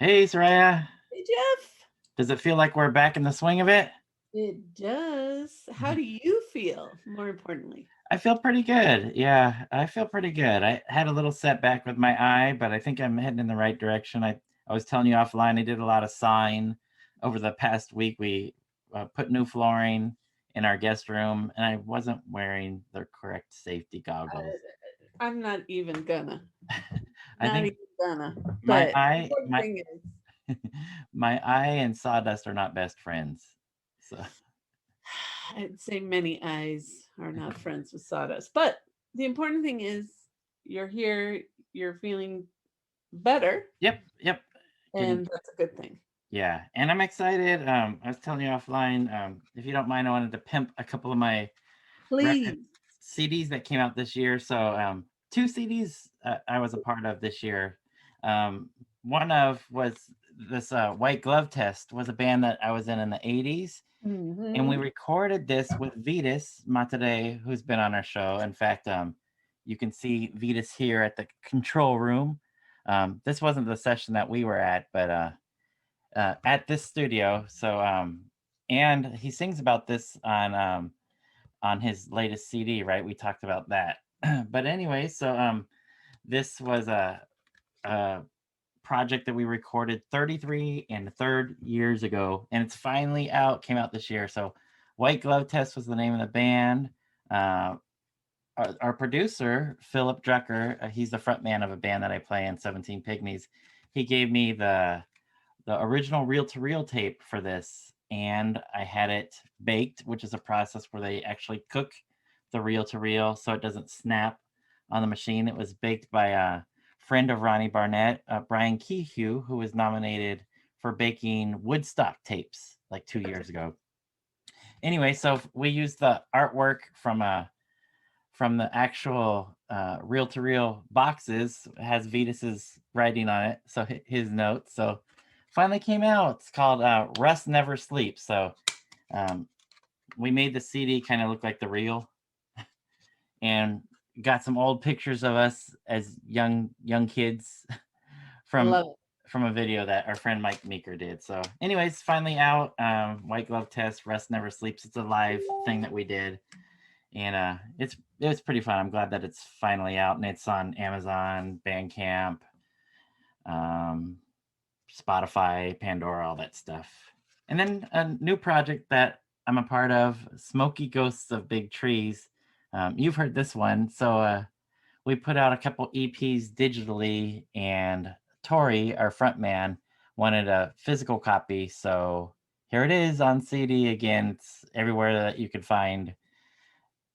Hey, Soraya. Hey, Jeff. Does it feel like we're back in the swing of it? It does. How do you feel, more importantly? I feel pretty good. Yeah, I feel pretty good. I had a little setback with my eye, but I think I'm heading in the right direction. I was telling you offline, I did a lot of sawing over the past week. We put new flooring in our guest room, and I wasn't wearing the correct safety goggles. I'm not even gonna. I Not think even gonna. my But the eye, important my thing is, my eye and sawdust are not best friends. So I'd say many eyes are not friends with sawdust. But the important thing is, you're here, you're feeling better, yep, getting and that's a good thing. Yeah, and I'm excited. I was telling you offline. If you don't mind, I wanted to pimp a couple of my record Please. CDs that came out this year. So, two CDs I was a part of this year. Um, one of was this White Glove Test was a band that I was in the '80s, and we Hmm. recorded this with Vitas Matade, who's been on our show. In fact, you can see Vitas here at the control room. This wasn't the session that we were at, but at this studio. So and he sings about this on his latest CD, right? We talked about that. But anyway, so this was a project that we recorded 33 and third years ago, and it's finally out. Came out this year. So White Glove Test was the name of the band. Uh, our producer Philip Drucker, he's the front man of a band that I play in, 17 Pygmies. He gave me the original reel-to-reel tape for this, and I had it baked, which is a process where they actually cook the reel-to-reel so it doesn't snap on the machine. It was baked by a friend of Ronnie Barnett, Brian Kehew, who was nominated for baking Woodstock tapes like 2 years ago. Anyway, so we used the artwork from the actual reel-to-reel boxes. It has Vitas's writing on it, so his notes. So finally came out. It's called Rust Never Sleeps. So um, we made the CD kind of look like the reel, and got some old pictures of us as young kids from Love it. from a video that our friend Mike Meeker did. So, anyways, finally out. White Glove Test, Rust Never Sleeps. It's a live thing that we did, and it's pretty fun. I'm glad that it's finally out, and it's on Amazon, Bandcamp, um, Spotify, Pandora, all that stuff. And then a new project that I'm a part of, Smoky Ghosts of Big Trees. You've heard this one, so we put out a couple EPs digitally, and Tori, our front man, wanted a physical copy, so here it is on CD again. It's everywhere that you could find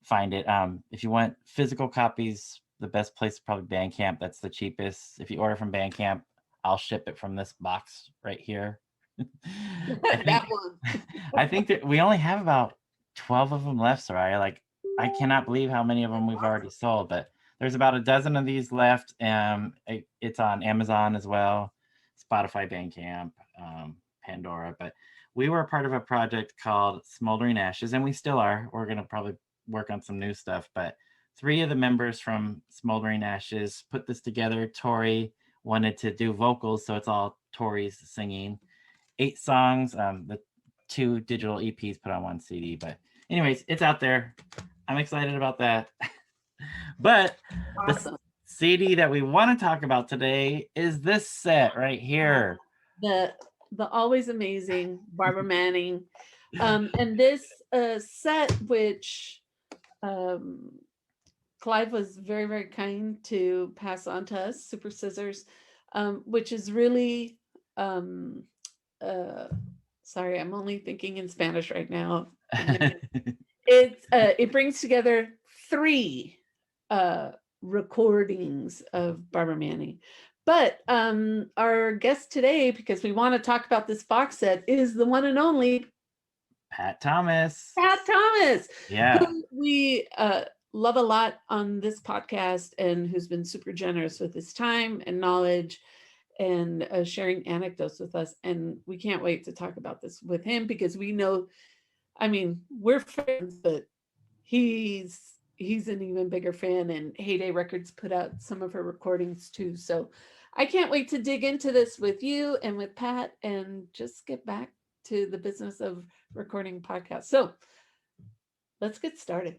it. If you want physical copies, the best place is probably Bandcamp. That's the cheapest. If you order from Bandcamp, I'll ship it from this box right here. I That think one. I think that we only have about 12 of them left, Soraya. Like, I cannot believe how many of them we've already sold, but there's about a dozen of these left. It's on Amazon as well, Spotify, Bandcamp, Pandora. But we were a part of a project called Smoldering Ashes, and we still are. We're going to probably work on some new stuff, but three of the members from Smoldering Ashes put this together. Tori wanted to do vocals, so it's all Tori's singing. 8 songs, the two digital EPs put on one CD. But anyways, it's out there. I'm excited about that. But the Awesome. CD that we want to talk about today is this set right here. the the always amazing Barbara Manning, and this set, which um, Clive was very very kind to pass on to us, Super Scissors, which is really um, uh, sorry, I'm only thinking in Spanish right now. Forgive me. It brings together three uh, recordings of Barbara Manning. But our guest today, because we want to talk about this box set, is the one and only Pat Thomas. Pat Thomas, Yeah. who we love a lot on this podcast and who's been super generous with his time and knowledge and sharing anecdotes with us. And we can't wait to talk about this with him because we know, I mean, we're fans, but he's an even bigger fan, and Heyday Records put out some of her recordings too. So I can't wait to dig into this with you and with Pat and just get back to the business of recording podcasts. So let's get started.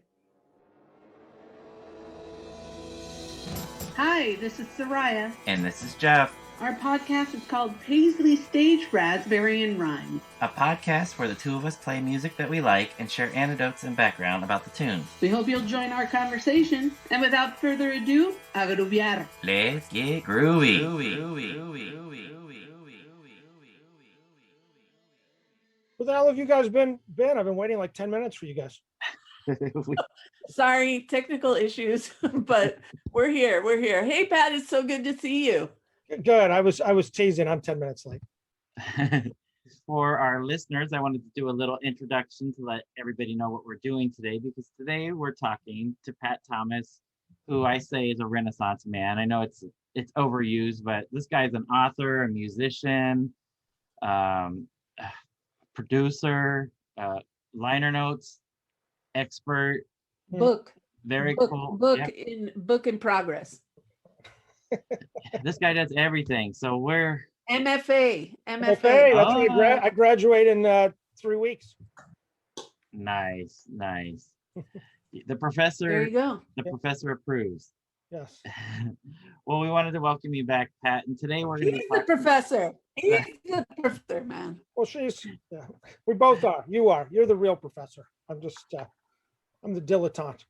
Hi, this is Soraya. And this is Jeff. Our podcast is called Paisley Stage Raspberry and Rhyme, a podcast where the two of us play music that we like and share anecdotes and background about the tunes. We hope you'll join our conversation. And without further ado, a grooviar. Let's get groovy. Where the hell have you guys been? I've been waiting like 10 minutes for you guys. Sorry, technical issues, but we're here. We're here. Hey, Pat, it's so good to see you. Good. I was teasing. I'm 10 minutes late. For our listeners, I wanted to do a little introduction to let everybody know what we're doing today, because today we're talking to Pat Thomas, who I say is a Renaissance man. I know it's overused, but this guy's an author, a musician, producer, liner notes expert, book cool book in progress. This guy does everything. So we're MFA. That's right. I graduate in 3 weeks. Nice. The professor. There you go. The professor approves. Yes. Well, we wanted to welcome you back, Pat. And today we're going to be the professor. He's the professor, man. Well, we both are. You are. You're the real professor. I'm just, I'm the dilettante.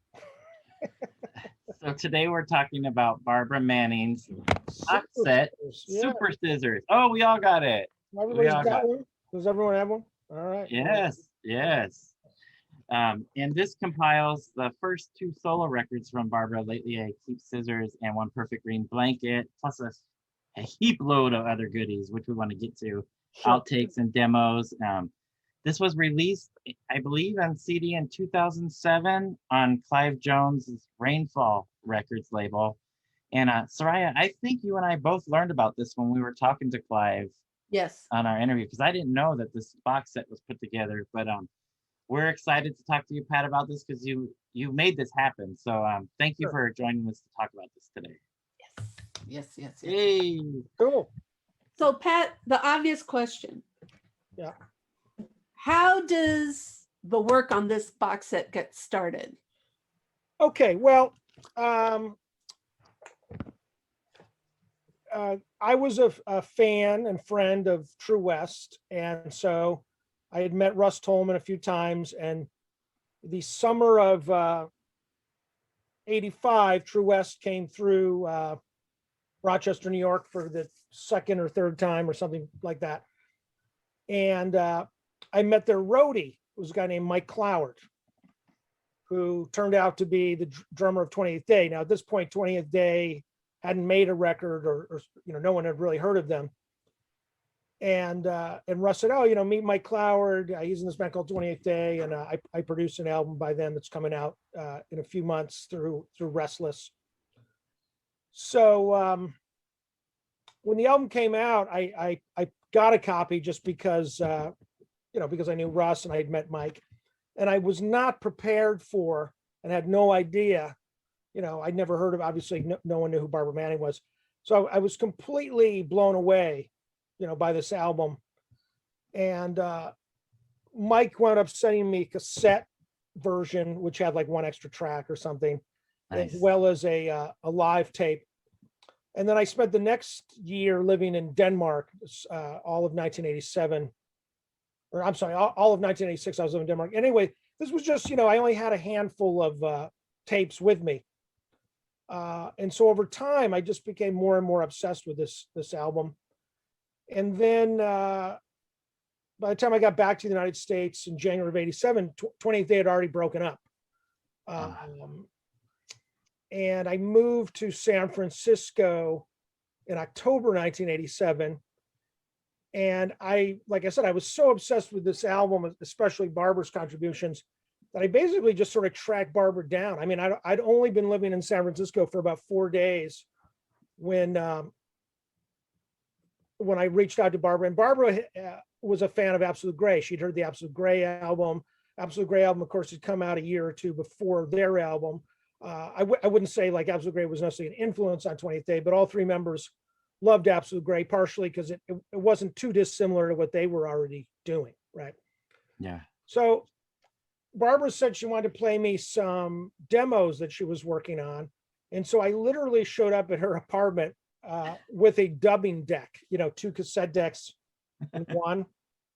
So today we're talking about Barbara Manning's box set, Super Scissors. Oh, we all got it. Everybody's got one? Does everyone have one? All right. Yes. And this compiles the first 2 solo records from Barbara, Lately I Keep Scissors and One Perfect Green Blanket, plus a heap load of other goodies, which we want to get to, outtakes and demos. This was released, I believe, on CD in 2007 on Clive Jones's Rainfall Records label. And Soraya, I think you and I both learned about this when we were talking to Clive. Yes. On our interview, because I didn't know that this box set was put together. But we're excited to talk to you, Pat, about this, because you made this happen. So thank you for joining us to talk about this today. Yes. Hey. Cool. So, Pat, the obvious question. Yeah. How does the work on this box set get started? Okay, well, I was a fan and friend of True West, and so I had met Russ Tolman a few times, and the summer of '85, True West came through Rochester, New York for the second or third time or something like that. And I met their roadie. It was a guy named Mike Cloward, who turned out to be the drummer of 20th Day. Now, at this point, 20th Day hadn't made a record, or no one had really heard of them. And Russ said, "Oh, meet Mike Cloward. He's in this band called 20th Day, and I produced an album by them that's coming out in a few months through Restless." So when the album came out, I got a copy just because because I knew Russ and I had met Mike, and I was not prepared for and had no idea. I'd never heard of. Obviously, no one knew who Barbara Manning was, so I was completely blown away, by this album. And Mike wound up sending me a cassette version, which had like one extra track or something, nice, as well as a live tape. And then I spent the next year living in Denmark, all of 1987, or I'm sorry, all of 1986. I was living in Denmark. Anyway, this was just, I only had a handful of tapes with me. And so over time, I just became more and more obsessed with this album. And then by the time I got back to the United States in January of '87, 20th Day had already broken up. And I moved to San Francisco in October 1987. And like I said, I was so obsessed with this album, especially Barbara's contributions, that I basically just sort of tracked Barbara down. I mean, I'd only been living in San Francisco for about 4 days when I reached out to Barbara. And Barbara was a fan of Absolute Grey. She'd heard the Absolute Grey album. Absolute Grey album, of course, had come out a year or two before their album. I wouldn't say like Absolute Grey was necessarily an influence on 20th Day, but all 3 members loved Absolute Gray, partially because it wasn't too dissimilar to what they were already doing, right? Yeah. So Barbara said she wanted to play me some demos that she was working on. And so I literally showed up at her apartment with a dubbing deck, 2 cassette decks in one,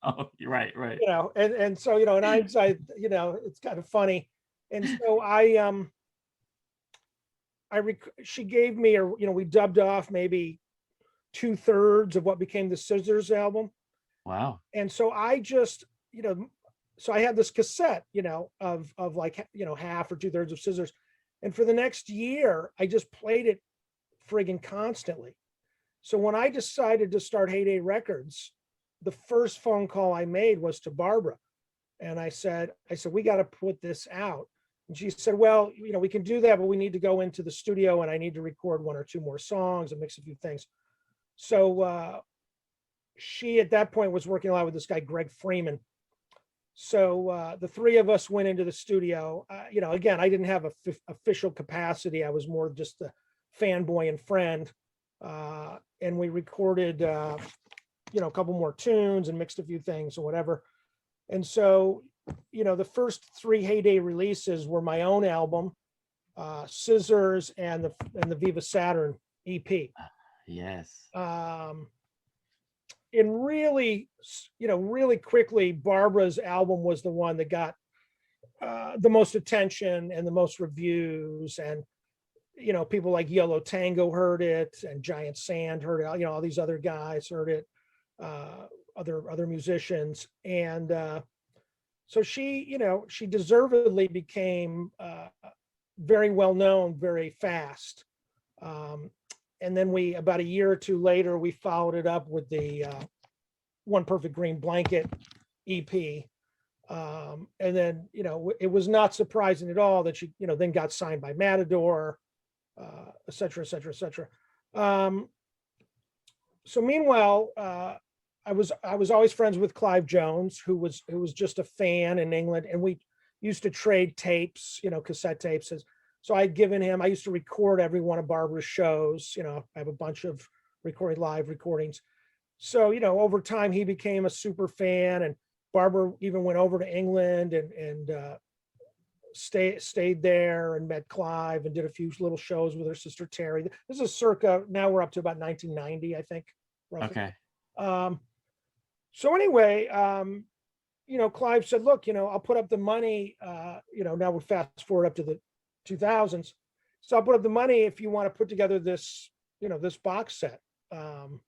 Oh, you're right, right. and so, in hindsight, it's kind of funny. And so she gave me, or, we dubbed off maybe 2/3 of what became the Scissors album. Wow. And so I just, so I had this cassette, of like, half or 2/3 of Scissors. And for the next year, I just played it friggin' constantly. So when I decided to start Heyday Records, the first phone call I made was to Barbara. And I said, we got to put this out. And she said, well, we can do that, but we need to go into the studio and I need to record 1 or 2 more songs and mix a few things. So she at that point was working a lot with this guy, Greg Freeman. So the 3 of us went into the studio. Again, I didn't have official capacity. I was more just a fanboy and friend. And we recorded, a couple more tunes and mixed a few things or whatever. And so, the first 3 Heyday releases were my own album, Scissors, and the Viva Saturn EP. Yes. And really, really quickly, Barbara's album was the one that got the most attention and the most reviews. And, people like Yellow Tango heard it, and Giant Sand heard it, all these other guys heard it, other musicians. And so she deservedly became very well known very fast. And then about a year or 2 later, we followed it up with the One Perfect Green Blanket EP. And then, it was not surprising at all that she, then got signed by Matador, et cetera, et cetera, et cetera. So meanwhile, I was always friends with Clive Jones, who was just a fan in England. And we used to trade tapes, cassette tapes. So I used to record every one of Barbara's shows. I have a bunch of live recordings. So, over time he became a super fan, and Barbara even went over to England and stayed there and met Clive and did a few little shows with her sister Terry. This is now we're up to about 1990, I think, roughly. Okay. So anyway, Clive said, look, I'll put up the money, now we're fast forward up to the 2000s. So I'll put up the money if you want to put together this, this box set. And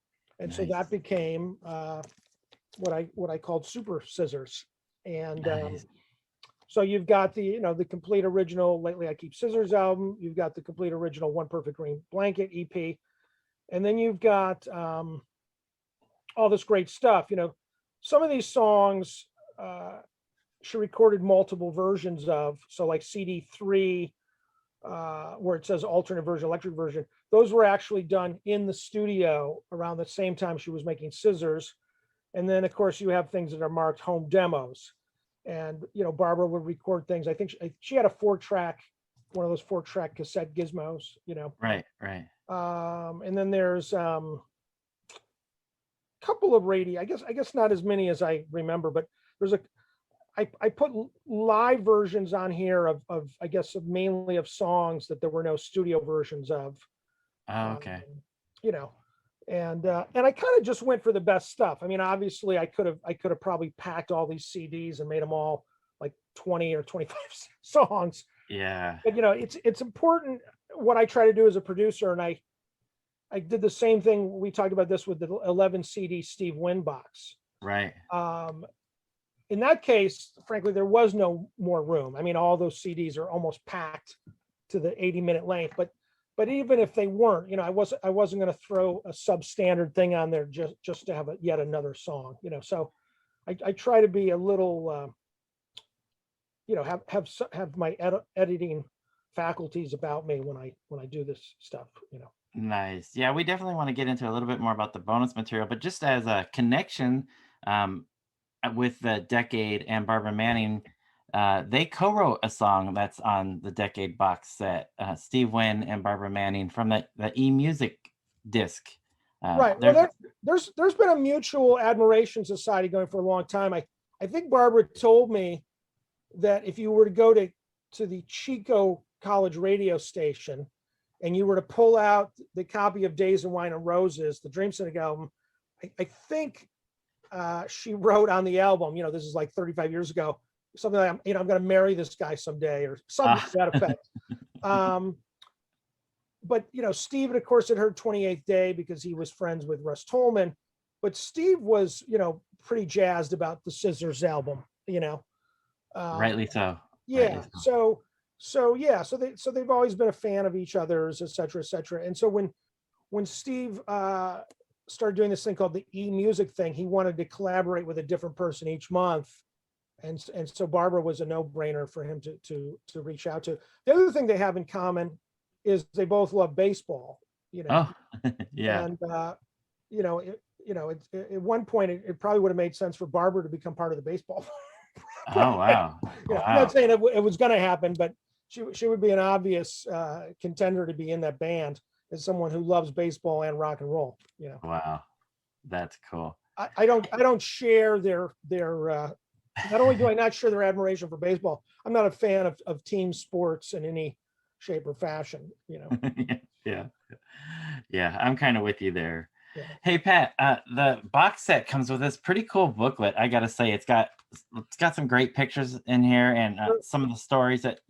so that became what I called Super Scissors. And so you've got the complete original Lately I Keep Scissors album. You've got the complete original One Perfect Green Blanket EP. And then you've got all this great stuff. Some of these songs she recorded multiple versions of. So like CD3, where it says alternate version, electric version, those were actually done in the studio around the same time she was making Scissors. And then of course you have things that are marked home demos. And Barbara would record things. I think she had a 4-track, one of those 4-track cassette gizmos. Right. And then there's couple of radio. I guess not as many as I remember, but there's I put live versions on here of I guess mainly of songs that there were no studio versions of. Oh, okay. And I kind of just went for the best stuff. I mean, obviously I could have probably packed all these CDs and made them all like 20 or 25 songs. Yeah. But it's important what I try to do as a producer, and I did the same thing. We talked about this with the 11 CD Steve Wynn box. Right. In that case, frankly, there was no more room. I mean, all those CDs are almost packed to the 80-minute length. But even if they weren't, I wasn't going to throw a substandard thing on there just to have yet another song. So I try to be a little, have my editing faculties about me when I do this stuff. Nice. Yeah, we definitely want to get into a little bit more about the bonus material, but just as a connection with the Decade and Barbara Manning, they co-wrote a song that's on the Decade box set, Steve Wynn and Barbara Manning, from the eMusic disc. Right. Well, there's been a mutual admiration society going for a long time. I think Barbara told me that if you were to go to the Chico College radio station and you were to pull out the copy of Days and Wine and Roses, the Dream Cynic album, I think she wrote on the album, this is like 35 years ago, something like, I'm going to marry this guy someday or something to that effect. But, Steve, of course, had heard 28th Day because he was friends with Russ Tolman. But Steve was, pretty jazzed about the Scissors album, Rightly so. Yeah. Rightly so. So they've always been a fan of each other's, et cetera, et cetera. And so when Steve started doing this thing called the e-music thing, he wanted to collaborate with a different person each month. And so Barbara was a no-brainer for him to reach out to. The other thing they have in common is they both love baseball, Oh, yeah. And at one point it probably would have made sense for Barbara to become part of the baseball. Oh, wow. I'm Wow. not saying it was going to happen, but she would be an obvious contender to be in that band as someone who loves baseball and rock and roll. Wow. That's cool. I don't share their not only do I not share their admiration for baseball, I'm not a fan of team sports in any shape or fashion. Yeah, I'm kind of with you there. Yeah. Hey Pat, the box set comes with this pretty cool booklet. I gotta say, it's got some great pictures in here, and some of the stories that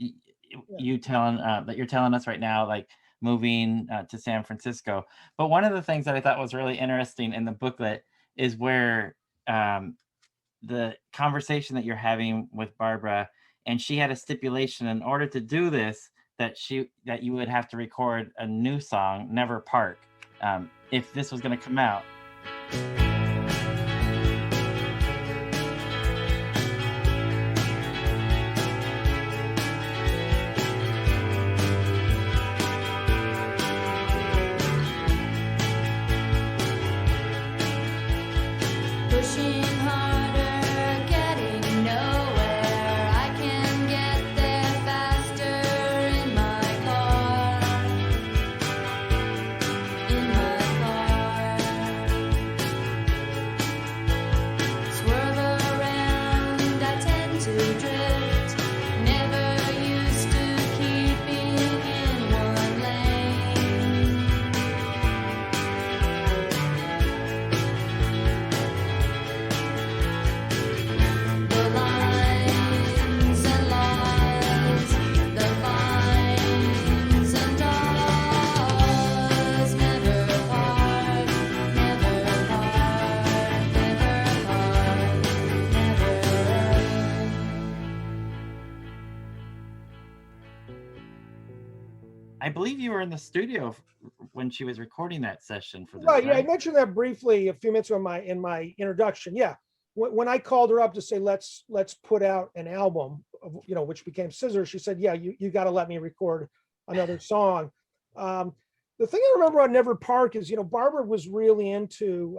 you're telling us right now, like moving to San Francisco. But one of the things that I thought was really interesting in the booklet is where the conversation that you're having with Barbara, and she had a stipulation in order to do this that you would have to record a new song, Never Park, if this was going to come out. Pushing harder, getting nowhere. I can get there faster in my car. Swerve around, I tend to drift. Never used to keeping in one lane. The lines and lies, the vines and doors, never part, never part, never part, never. I believe you were in the studio when she was recording that session for this. Right. Yeah, I right? mentioned that briefly a few minutes ago in my introduction. Yeah, when I called her up to say let's put out an album, which became Scissors, she said, "Yeah, you got to let me record another song." The thing I remember on Never Park is, Barbara was really into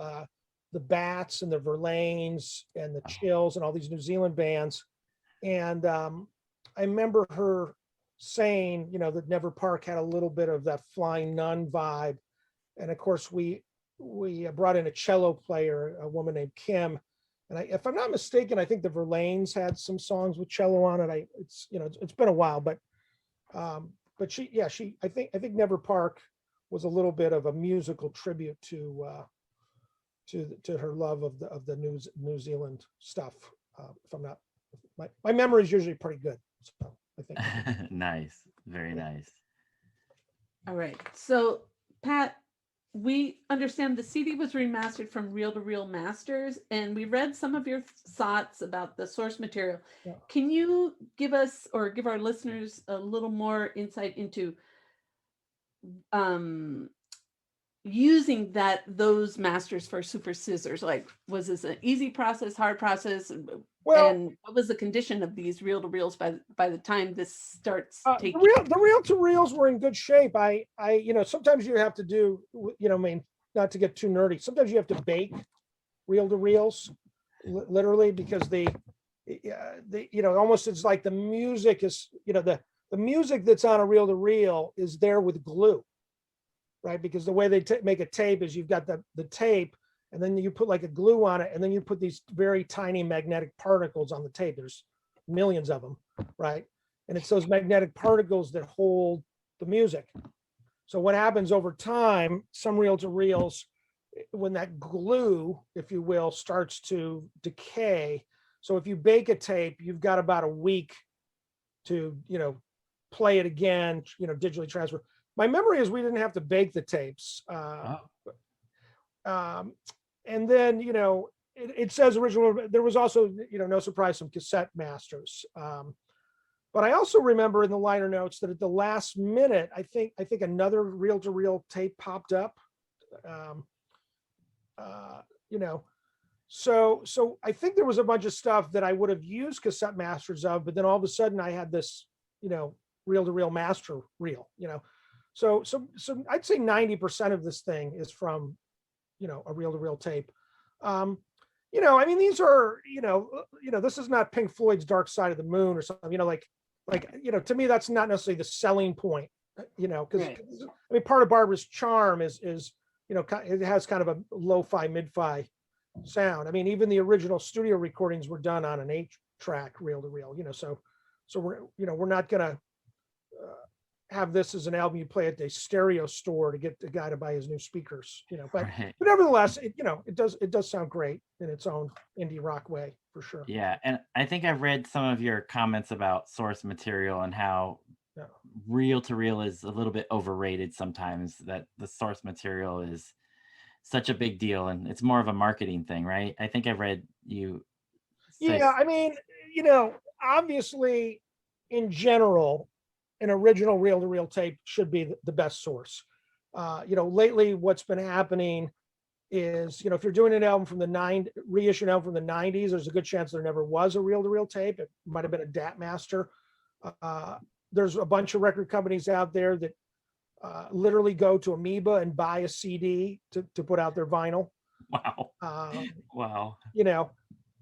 the Bats and the Verlaines and the Chills and all these New Zealand bands, and I remember her saying, that Never Park had a little bit of that Flying Nun vibe. And of course, we brought in a cello player, a woman named Kim. And if I'm not mistaken, I think the Verlaines had some songs with cello on it. It's been a while, but I think Never Park was a little bit of a musical tribute to her love of the New Zealand stuff. If I'm not, my memory is usually pretty good. So I think. Nice. Very nice. All right. So, Pat, we understand the CD was remastered from reel to reel masters, and we read some of your thoughts about the source material. Yeah. Can you give us or give our listeners a little more insight into using those masters for Super Scissors? Like, was this an easy process, hard process? Well, and what was the condition of these reel to reels by the time this starts taking? The reel to reels were in good shape. I sometimes you have to do, not to get too nerdy, sometimes you have to bake reel to reels, literally, because almost it's like the music is, the music that's on a reel to reel is there with glue. right? Because the way they make a tape is you've got the tape, and then you put like a glue on it, and then you put these very tiny magnetic particles on the tape. There's millions of them, right? And it's those magnetic particles that hold the music. So what happens over time, some reel-to-reels, when that glue, if you will, starts to decay. So if you bake a tape, you've got about a week to, play it again, digitally transfer. My memory is we didn't have to bake the tapes. Oh, And then, it says original, there was also, no surprise, some cassette masters. But I also remember in the liner notes that at the last minute, I think another reel-to-reel tape popped up. So I think there was a bunch of stuff that I would have used cassette masters of, but then all of a sudden I had this, reel-to-reel master reel. So I'd say 90% of this thing is from, a reel-to-reel tape. I mean, these are, this is not Pink Floyd's Dark Side of the Moon or something, to me, that's not necessarily the selling point, because Right. I mean, part of Barbara's charm is, it has kind of a lo-fi, mid-fi sound. I mean, even the original studio recordings were done on an 8-track reel-to-reel, so we're not gonna have this as an album you play at the stereo store to get the guy to buy his new speakers, but right. nevertheless, it does sound great in its own indie rock way, for sure. Yeah, and I think I've read some of your comments about source material and how Yeah. reel to reel is a little bit overrated sometimes, that the source material is such a big deal and it's more of a marketing thing, right? I think I've read you say Yeah, I mean, obviously, in general, an original reel-to-reel tape should be the best source. Lately, what's been happening is, if you're doing an album from reissue an album from the 90s, there's a good chance there never was a reel-to-reel tape. It might have been a DAT master. There's a bunch of record companies out there that literally go to Amoeba and buy a CD to put out their vinyl. wow. Wow.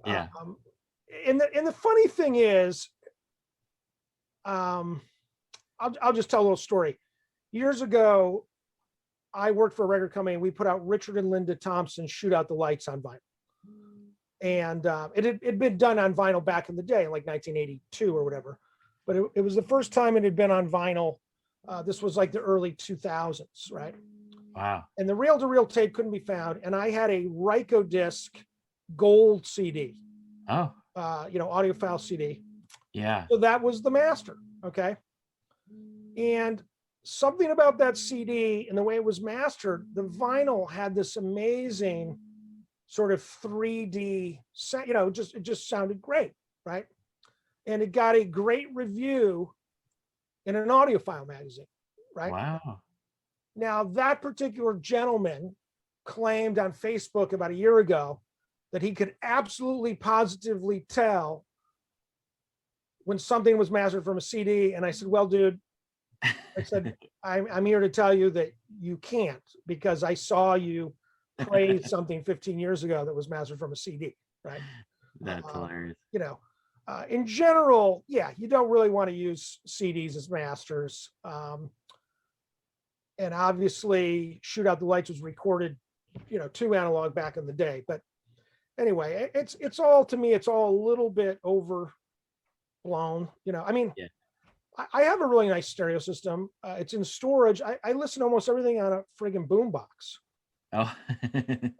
Yeah. And the funny thing is, I'll just tell a little story. Years ago, I worked for a record company and we put out Richard and Linda Thompson's Shoot Out the Lights on vinyl. And it had been done on vinyl back in the day, like 1982 or whatever. But it was the first time it had been on vinyl. This was like the early 2000s, right? Wow. And the reel-to-reel tape couldn't be found. And I had a Rykodisc gold CD, Oh, audiophile CD. yeah. So that was the master, okay? And something about that CD and the way it was mastered, the vinyl had this amazing sort of 3D sound, it just sounded great, right? And it got a great review in an audiophile magazine, right? Wow. Now, that particular gentleman claimed on Facebook about a year ago that he could absolutely positively tell when something was mastered from a CD. And I said, well, dude, I said, I'm here to tell you that you can't, because I saw you praise something 15 years ago that was mastered from a CD, right? That's hilarious. In general, yeah, you don't really want to use CDs as masters. And obviously, Shoot Out the Lights was recorded, to analog back in the day. But anyway, it's all, to me, it's all a little bit overblown. I mean, Yeah. I have a really nice stereo system. It's in storage. I listen to almost everything on a friggin' boombox, Oh,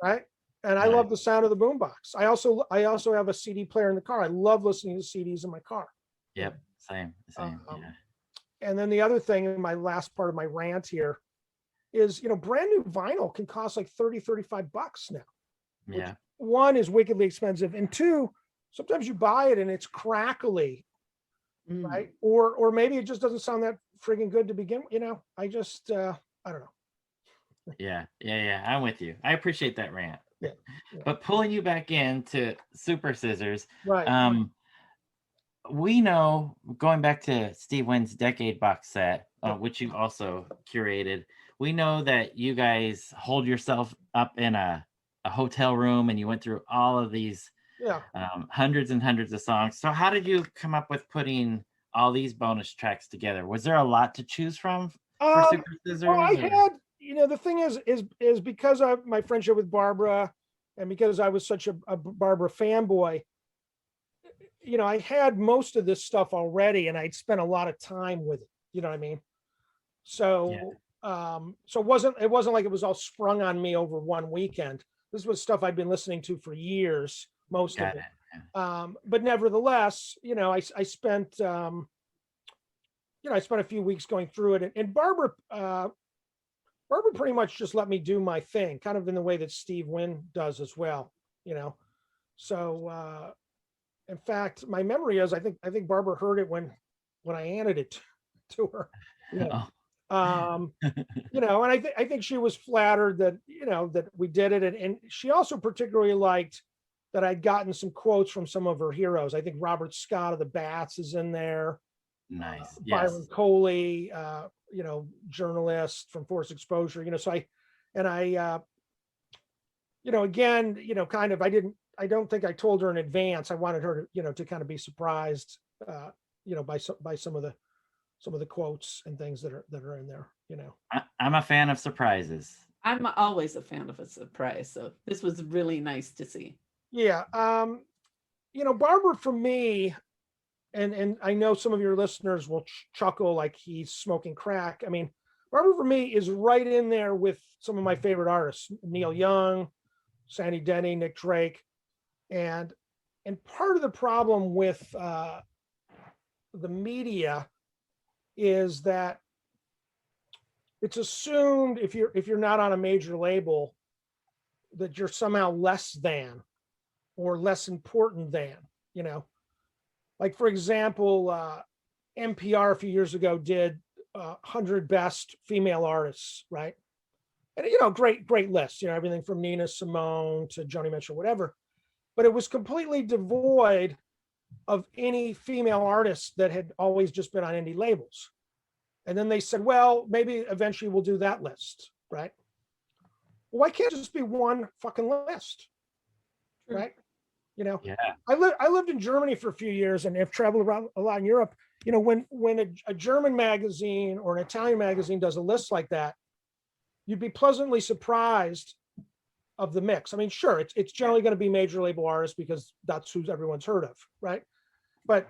right? And I Nice. love the sound of the boombox. I also have a CD player in the car. I love listening to CDs in my car. yep. Same. Um, Yeah. And then the other thing in my last part of my rant here is, brand new vinyl can cost like 30, 35 bucks now. Yeah. One is wickedly expensive. And two, sometimes you buy it and it's crackly, Mm. right? Or maybe it just doesn't sound that friggin' good to begin with. I just, I don't know. Yeah. I'm with you. I appreciate that rant. Yeah. But pulling you back into Super Scissors, Right. we know, going back to Steve Wynn's Decade box set, which you also curated, we know that you guys hold yourself up in a hotel room and you went through all of these Yeah. hundreds and hundreds of songs. So how did you come up with putting all these bonus tracks together? Was there a lot to choose from for Super Scissors? Well, I or- had, the thing is because of my friendship with Barbara, and because I was such a Barbara fanboy, I had most of this stuff already, and I'd spent a lot of time with it. You know what I mean? So, so it wasn't like it was all sprung on me over one weekend. This was stuff I'd been listening to for years, most of Got it. it. Yeah. But nevertheless, I spent, I spent a few weeks going through it, and Barbara pretty much just let me do my thing, kind of in the way that Steve Wynn does as well. You know, so in fact, my memory is I think Barbara heard it when I handed it to her. You know, Oh, um, and I think she was flattered that that we did it, and she also particularly liked that I'd gotten some quotes from some of her heroes. I think Robert Scott of the Bats is in there. nice. Byron Yes. Coley, journalist from Forced Exposure. Again, kind of, I don't think I told her in advance. I wanted her to kind of be surprised, by some of the quotes and things that are in there. I'm a fan of surprises. I'm always a fan of a surprise, so this was really nice to see. Yeah. Barbara for me, and I know some of your listeners will chuckle like he's smoking crack. I mean, Barbara for me is right in there with some of my favorite artists, Neil Young, Sandy Denny, Nick Drake. And part of the problem with the media is that it's assumed if you're not on a major label that you're somehow less than or less important than, like for example, NPR a few years ago did 100 best female artists, right? And great list, everything from Nina Simone to Joni Mitchell, whatever. But it was completely devoid of any female artists that had always just been on indie labels. And then they said, well, maybe eventually we'll do that list, right? Why can't it just be one fucking list, right? Yeah. I lived in Germany for a few years and have traveled around a lot in Europe. When a German magazine or an Italian magazine does a list like that, you'd be pleasantly surprised of the mix. I mean, sure, it's generally going to be major label artists because that's who everyone's heard of, right? But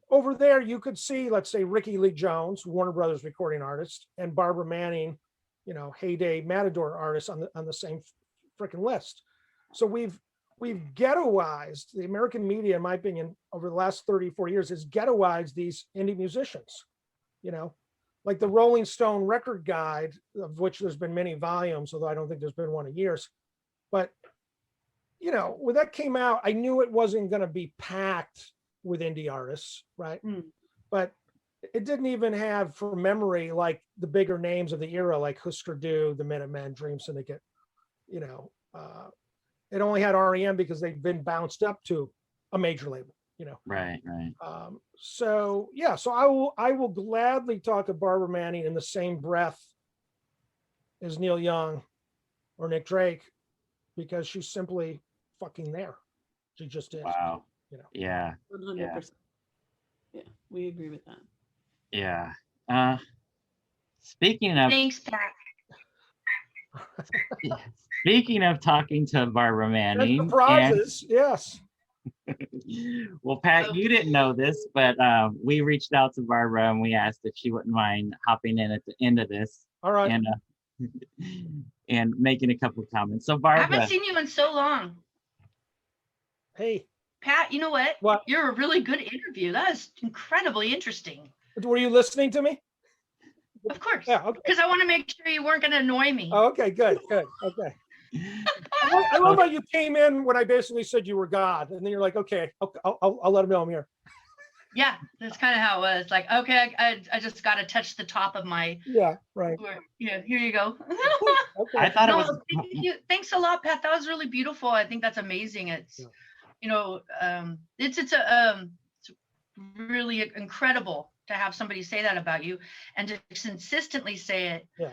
over there, you could see, let's say, Ricky Lee Jones, Warner Brothers recording artist, and Barbara Manning, heyday Matador artists on the same freaking list. So we've ghettoized the American media, in my opinion, over the last 30, 40 years, has ghettoized these indie musicians, like the Rolling Stone record guide, of which there's been many volumes, although I don't think there's been one in years. But, when that came out, I knew it wasn't going to be packed with indie artists, right? But it didn't even have, from memory, like the bigger names of the era, like Husker Du, the Minutemen, Dream Syndicate. It only had REM because they've been bounced up to a major label. Right. So I will gladly talk of Barbara Manning in the same breath as Neil Young or Nick Drake, because she's simply fucking there. She just is. Wow. Yeah. 100%. Yeah, we agree with that. Yeah. Speaking of Thanks, Pat. speaking of talking to Barbara And Manning, surprises, yes. well, Pat, you didn't know this, but we reached out to Barbara and we asked if she wouldn't mind hopping in at the end of this All right. and and making a couple of comments. So I Barbara, haven't seen you in so long. Hey, Pat, you know what? What? You're a really good interview. That is incredibly interesting. were you listening to me? Of course. Yeah. Okay. Because I want to make sure you weren't going to annoy me. Oh, okay. Good. Okay. I love how you came in when I basically said you were God, and then you're like, okay, I'll let him know I'm here. Yeah, that's kind of how it was. Like, okay, I just got to touch the top of my. Yeah. Right. Yeah, here you go. Okay. I thought it was Thank you. Thanks a lot, Pat. That was really beautiful. I think that's amazing. It's, it's really incredible to have somebody say that about you and to consistently say it. Yeah.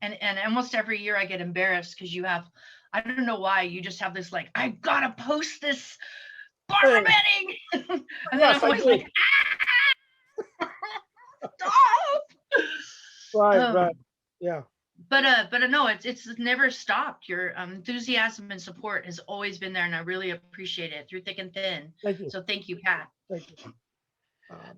And almost every year I get embarrassed because you have, I don't know why, you just have this like, I gotta post this Barbara Manning. And then Yes, I'm always I do. like, stop. Right. Yeah. but no, it's never stopped. Your enthusiasm and support has always been there, and I really appreciate it through thick and thin. Thank you. So thank you, Pat. Thank you.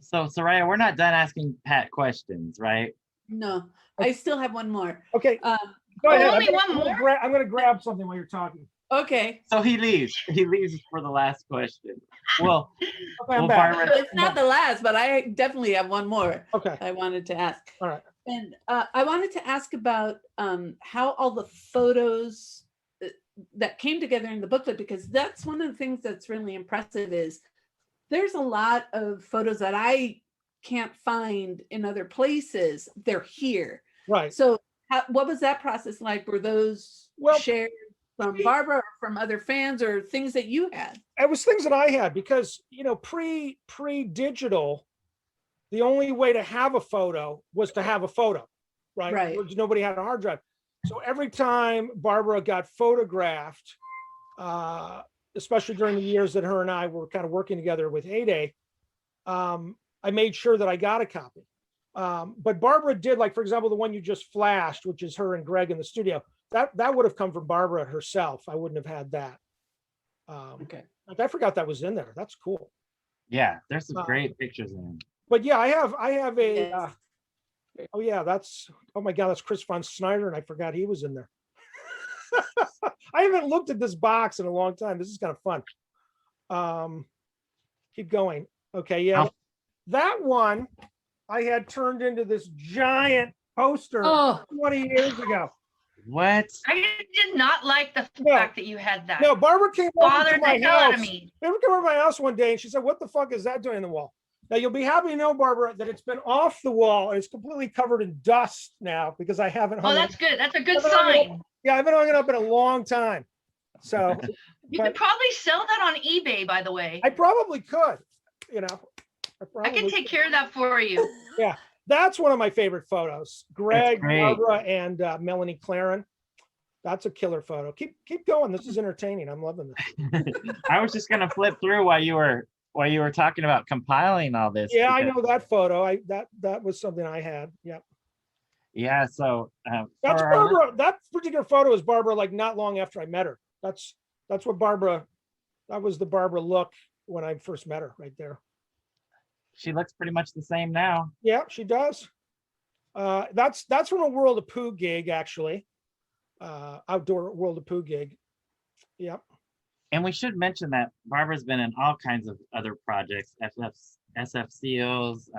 So Soraya, we're not done asking Pat questions, right? No, I still have one more. Okay, Um, go ahead. only one more? I'm gonna grab something while you're talking. okay. So he leaves. He leaves for the last question. Well, Okay, I'm well, back. Barbara, It's not the last, but I definitely have one more Okay, I wanted to ask. all right. And I wanted to ask about how all the photos that came together in the booklet, because that's one of the things that's really impressive is there's a lot of photos that I can't find in other places. They're here. Right. So what was that process like? Were those shared from Barbara or from other fans or things that you had? It was things that I had because, pre-digital, the only way to have a photo was to have a photo, right? Right. Nobody had a hard drive. So every time Barbara got photographed, especially during the years that her and I were kind of working together with Heyday, I made sure that I got a copy. But Barbara did, like, for example, the one you just flashed, which is her and Greg in the studio, that would have come from Barbara herself. I wouldn't have had that. Okay. I forgot that was in there. That's cool. yeah, there's some great pictures in. But yeah, I have a, Yes. oh yeah, oh my God, that's Chris von Snyder. And I forgot he was in there. I haven't looked at this box in a long time. This is kind of fun. Keep going. Okay. Yeah. That one I had turned into this giant poster 20 years ago. What? I did not like the No. fact that you had that. No, Barbara came over Bothered to my the hell out house. of me. Barbara came over to my house one day and she said, "What the fuck is that doing in the wall?" Now you'll be happy to know, Barbara, that it's been off the wall and it's completely covered in dust now because I haven't hung Oh, it that's up. good. That's a good I've been hung it sign. up- Yeah, I've been hung it up in a long time. So You could probably sell that on eBay, by the way. I probably could, I can take care of that for you. Yeah, that's one of my favorite photos. Greg, great. Barbara, and Melanie Claren. That's a killer photo. Keep going. This is entertaining. I'm loving this. I was just gonna flip through while you were talking about compiling all this. Yeah, I because- know that photo. That was something I had. Yep. Yeah, so That's for our li- Barbara. That particular photo is Barbara, like not long after I met her. That's what Barbara. That was the Barbara look when I first met her, right there. she looks pretty much the same now. Yeah, she does. That's from a World of Pooh gig, actually. Outdoor World of Pooh gig. Yep. And we should mention that Barbara's been in all kinds of other projects, SFCOs.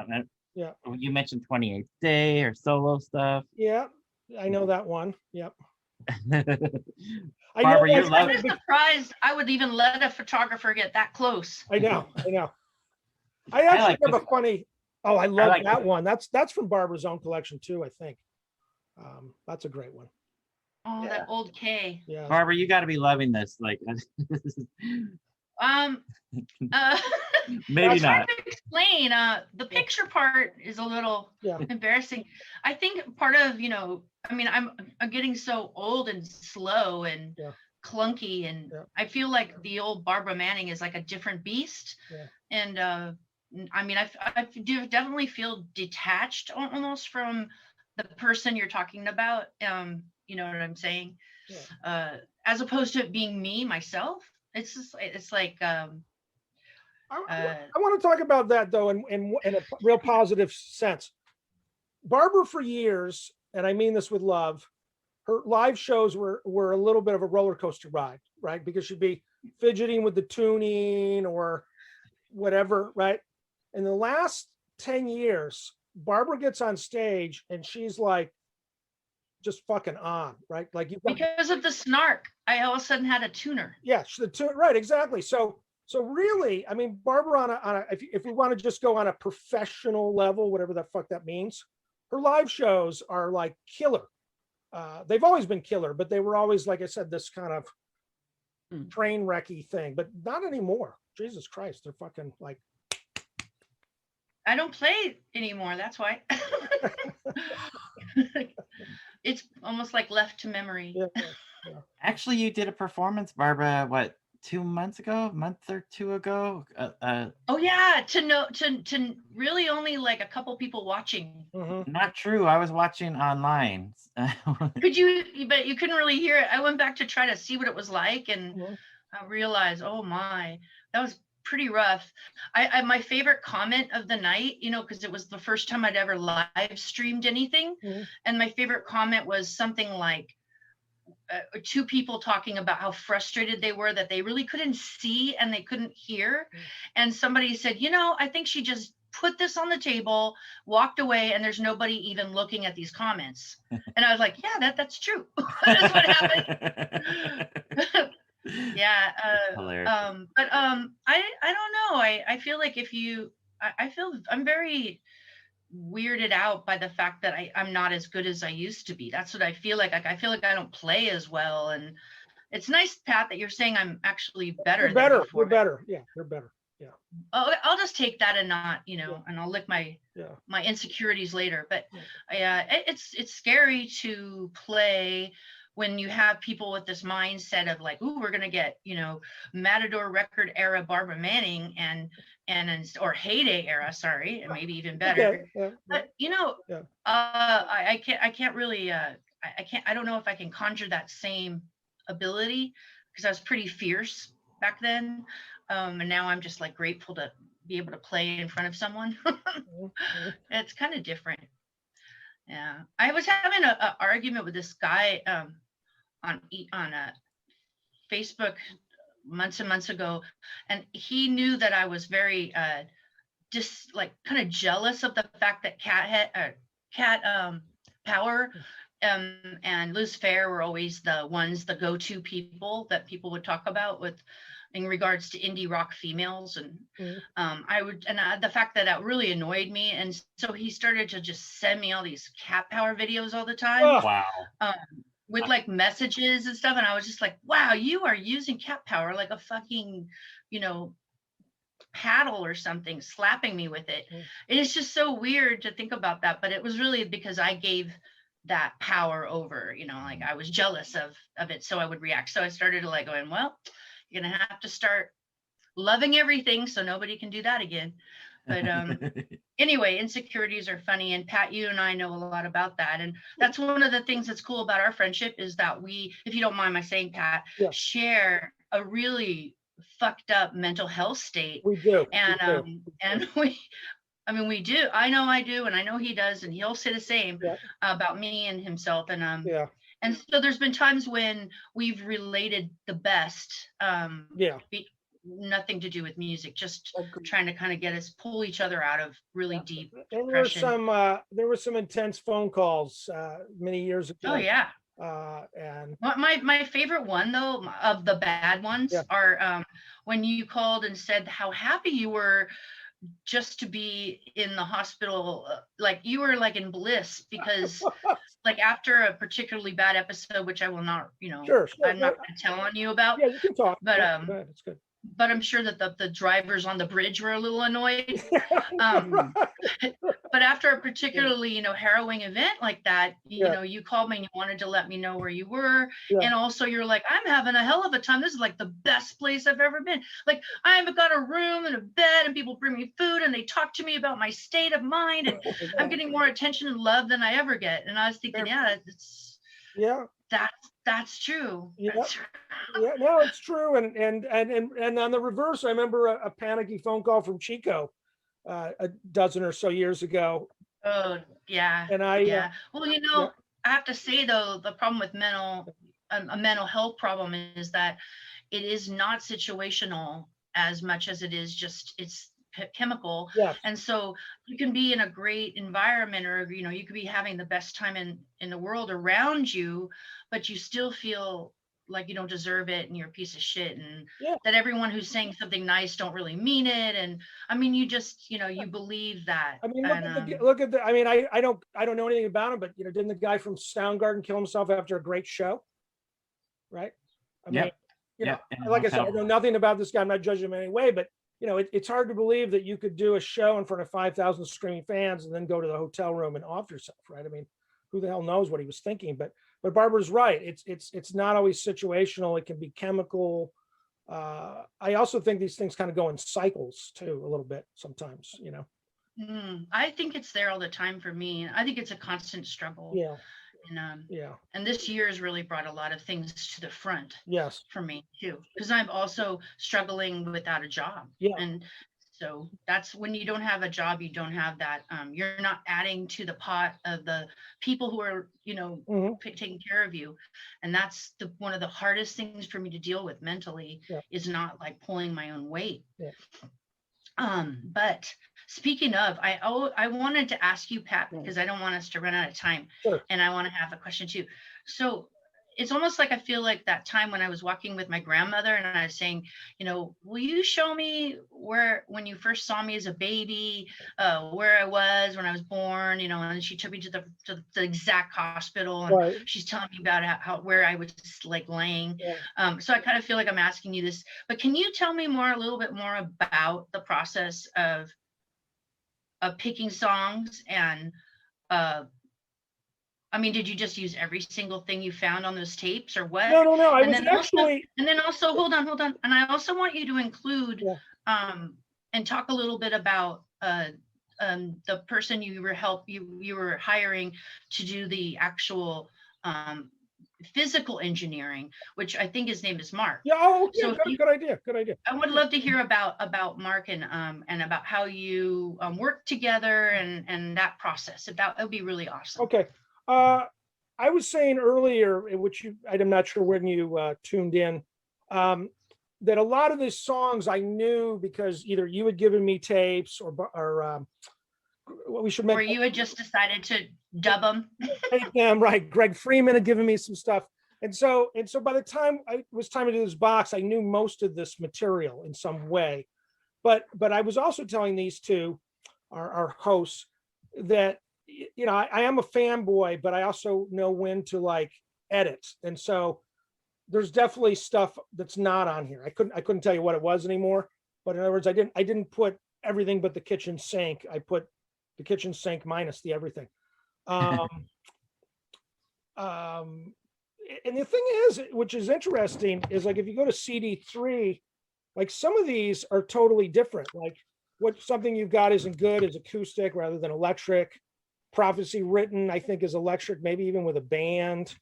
Yeah. You mentioned 28th Day or solo stuff. Yeah, I know that one. Yep. Barbara, I know you're that's- I'm loving. just surprised I would even let a photographer get that close. I know. I actually like have this a funny. Oh, I love like that this. one. That's from Barbara's own collection too, I think. That's a great one. Oh, that old K. Yeah. Barbara, you got to be loving this. Like, maybe It's hard not. to explain. The picture part is a little Yeah. embarrassing. I think part of, I mean, I'm getting so old and slow and Yeah. clunky, and I feel like the old Barbara Manning is like a different beast. Yeah. And I mean, I do definitely feel detached almost from the person you're talking about. You know what I'm saying? Yeah. As opposed to it being me myself. It's just, it's like I want to talk about that though in a real positive sense. Barbara, for years, and I mean this with love, her live shows were a little bit of a roller coaster ride, right? Because she'd be fidgeting with the tuning or whatever, right? In the last 10 years, Barbara gets on stage and she's like just fucking on, right? Like you've got, because of the snark, I all of a sudden had a tuner. yeah, right, exactly. So really, I mean, Barbara on a if we want to just go on a professional level, whatever the fuck that means, her live shows are like killer. They've always been killer, but they were always, like I said, this kind of train wrecky thing, but not anymore. Jesus Christ, they're fucking like. I don't play anymore. That's why. It's almost like left to memory. Yeah. Actually, you did a performance, Barbara, what, 2 months ago, a month or two ago. Oh yeah, to really only like a couple people watching. Mhm. Not true. I was watching online. Could you? But you couldn't really hear it. I went back to try to see what it was like, and Mhm. I realized, oh my, that was pretty rough. I my favorite comment of the night, you know, because it was the first time I'd ever live streamed anything, Mhm. and my favorite comment was something like two people talking about how frustrated they were that they really couldn't see and they couldn't hear, and somebody said, you know, I think she just put this on the table, walked away, and there's nobody even looking at these comments. And I was like, yeah, that's true. That's what happened. Yeah, Hilarious. I don't know. I feel like if you I feel I'm very weirded out by the fact that I'm not as good as I used to be. That's what I feel like. Like I feel like I don't play as well. And it's nice, Pat, that you're saying I'm actually better You're than better. before. You're better. Yeah, you're better. Yeah. I'll just take that and not, you know, Yeah. and I'll lick my Yeah. my insecurities later. But Yeah. it's scary to play when you have people with this mindset of like, ooh, we're gonna get, you know, Matador record era Barbara Manning and or heyday era, sorry, and maybe even better. Okay. Yeah. But you know, Yeah. I can't really I don't know if I can conjure that same ability because I was pretty fierce back then. And now I'm just like grateful to be able to play in front of someone. Mhm. It's kind of different. Yeah, I was having a argument with this guy on a Facebook months and months ago, and he knew that I was very just like kind of jealous of the fact that Cat Power and Liz Fair were always the go-to people that people would talk about with in regards to indie rock females. And the fact that that really annoyed me, and so he started to just send me all these Cat Power videos all the time. Oh, Wow. With like messages and stuff, and I was just like, wow, you are using Cat Power like a fucking, you know, paddle or something, slapping me with it. And it's just so weird to think about that, but it was really because I gave that power over, you know, like I was jealous of it, so I would react. So I started to like going, well, you're gonna have to start loving everything so nobody can do that again. But anyway, insecurities are funny, and Pat, you and I know a lot about that, and that's one of the things that's cool about our friendship is that we, if you don't mind my saying, Pat, Yeah. share a really fucked up mental health state. we do. And We do. and we do. I know I do, and I know he does, and he'll say the same Yeah. about me and himself. And Yeah. and so there's been times when we've related the best. Yeah. Nothing to do with music, just Agreed. trying to kind of get us pull each other out of really Yeah. deep And depression. there were some intense phone calls many years ago. Oh yeah. And My favorite one though of the bad ones Yeah. are when you called and said how happy you were just to be in the hospital, like you were like in bliss because like after a particularly bad episode, which I will not, you know, sure. I'm not going to tell on you about, Yeah, you can talk. but Yeah, go ahead, it's good. but I'm sure that the drivers on the bridge were a little annoyed. But after a particularly, you know, harrowing event like that, you Yeah. know, you called me and you wanted to let me know where you were. Yeah. And also you're like, I'm having a hell of a time. This is like the best place I've ever been. Like I've got a room and a bed and people bring me food and they talk to me about my state of mind. And I'm getting more attention and love than I ever get. And I was thinking, yeah, it's Yeah. that's true. Yeah. That's true. Yeah, no, it's true. And on the reverse, I remember a panicky phone call from Chico a dozen or so years ago. Oh yeah. And I Yeah. Well, you know, yeah. I have to say though, the problem with a mental health problem is that it is not situational as much as it is just it's chemical. Yes. And so you can be in a great environment, or you know, you could be having the best time in the world around you, but you still feel like you don't deserve it and you're a piece of shit, and Yeah. that everyone who's saying something nice don't really mean it. And I mean, you just, you know, you believe that. I mean, And, look at the. I mean, I don't know anything about him, but you know, didn't the guy from Soundgarden kill himself after a great show? Right. I mean, Yep. you know, in a like I said, I hotel know room. nothing about this guy. I'm not judging him in any way, but you know, it's hard to believe that you could do a show in front of 5,000 screaming fans and then go to the hotel room and off yourself, right? I mean, who the hell knows what he was thinking? But Barbara's right. It's not always situational. It can be chemical. I also think these things kind of go in cycles too, a little bit sometimes, I think it's there all the time for me. I think it's a constant struggle. Yeah. And this year has really brought a lot of things to the front. Yes. For me too, because I'm also struggling without a job. Yeah. And so that's when you don't have a job, you don't have that, you're not adding to the pot of the people who are, taking care of you. And that's one of the hardest things for me to deal with mentally, is not like pulling my own weight. But speaking of, I wanted to ask you, Pat, because I don't want us to run out of time. Sure. And I want to have a question too. So it's almost like I feel like that time when I was walking with my grandmother and I was saying, will you show me when you first saw me as a baby, where I was when I was born, and she took me to the exact hospital, and Right. she's telling me about where I was like laying. So I kind of feel like I'm asking you this, but can you tell me a little bit more about the process of picking songs and, did you just use every single thing you found on those tapes or what? No. And then also, hold on. And I also want you to include, and talk a little bit about the person you were hiring to do the actual physical engineering, which I think his name is Mark. Yeah. Oh, okay. So good idea. I would love to hear about Mark and about how you work together and that process. That would be really awesome. Okay. I was saying earlier, which I'm not sure when you tuned in, that a lot of these songs I knew because either you had given me tapes or what we should make. Or you had just decided to dub them. Right. Greg Freeman had given me some stuff. And so by the time it was time to do this box, I knew most of this material in some way. But I was also telling these two, our hosts, that I am a fanboy, but I also know when to like edit. And so there's definitely stuff that's not on here. I couldn't tell you what it was anymore. But in other words, I didn't put everything but the kitchen sink. I put the kitchen sink minus the everything. And the thing is, which is interesting, is like if you go to CD3, like some of these are totally different. Like something you've got isn't good is acoustic rather than electric. Prophecy Written, I think, is electric, maybe even with a band.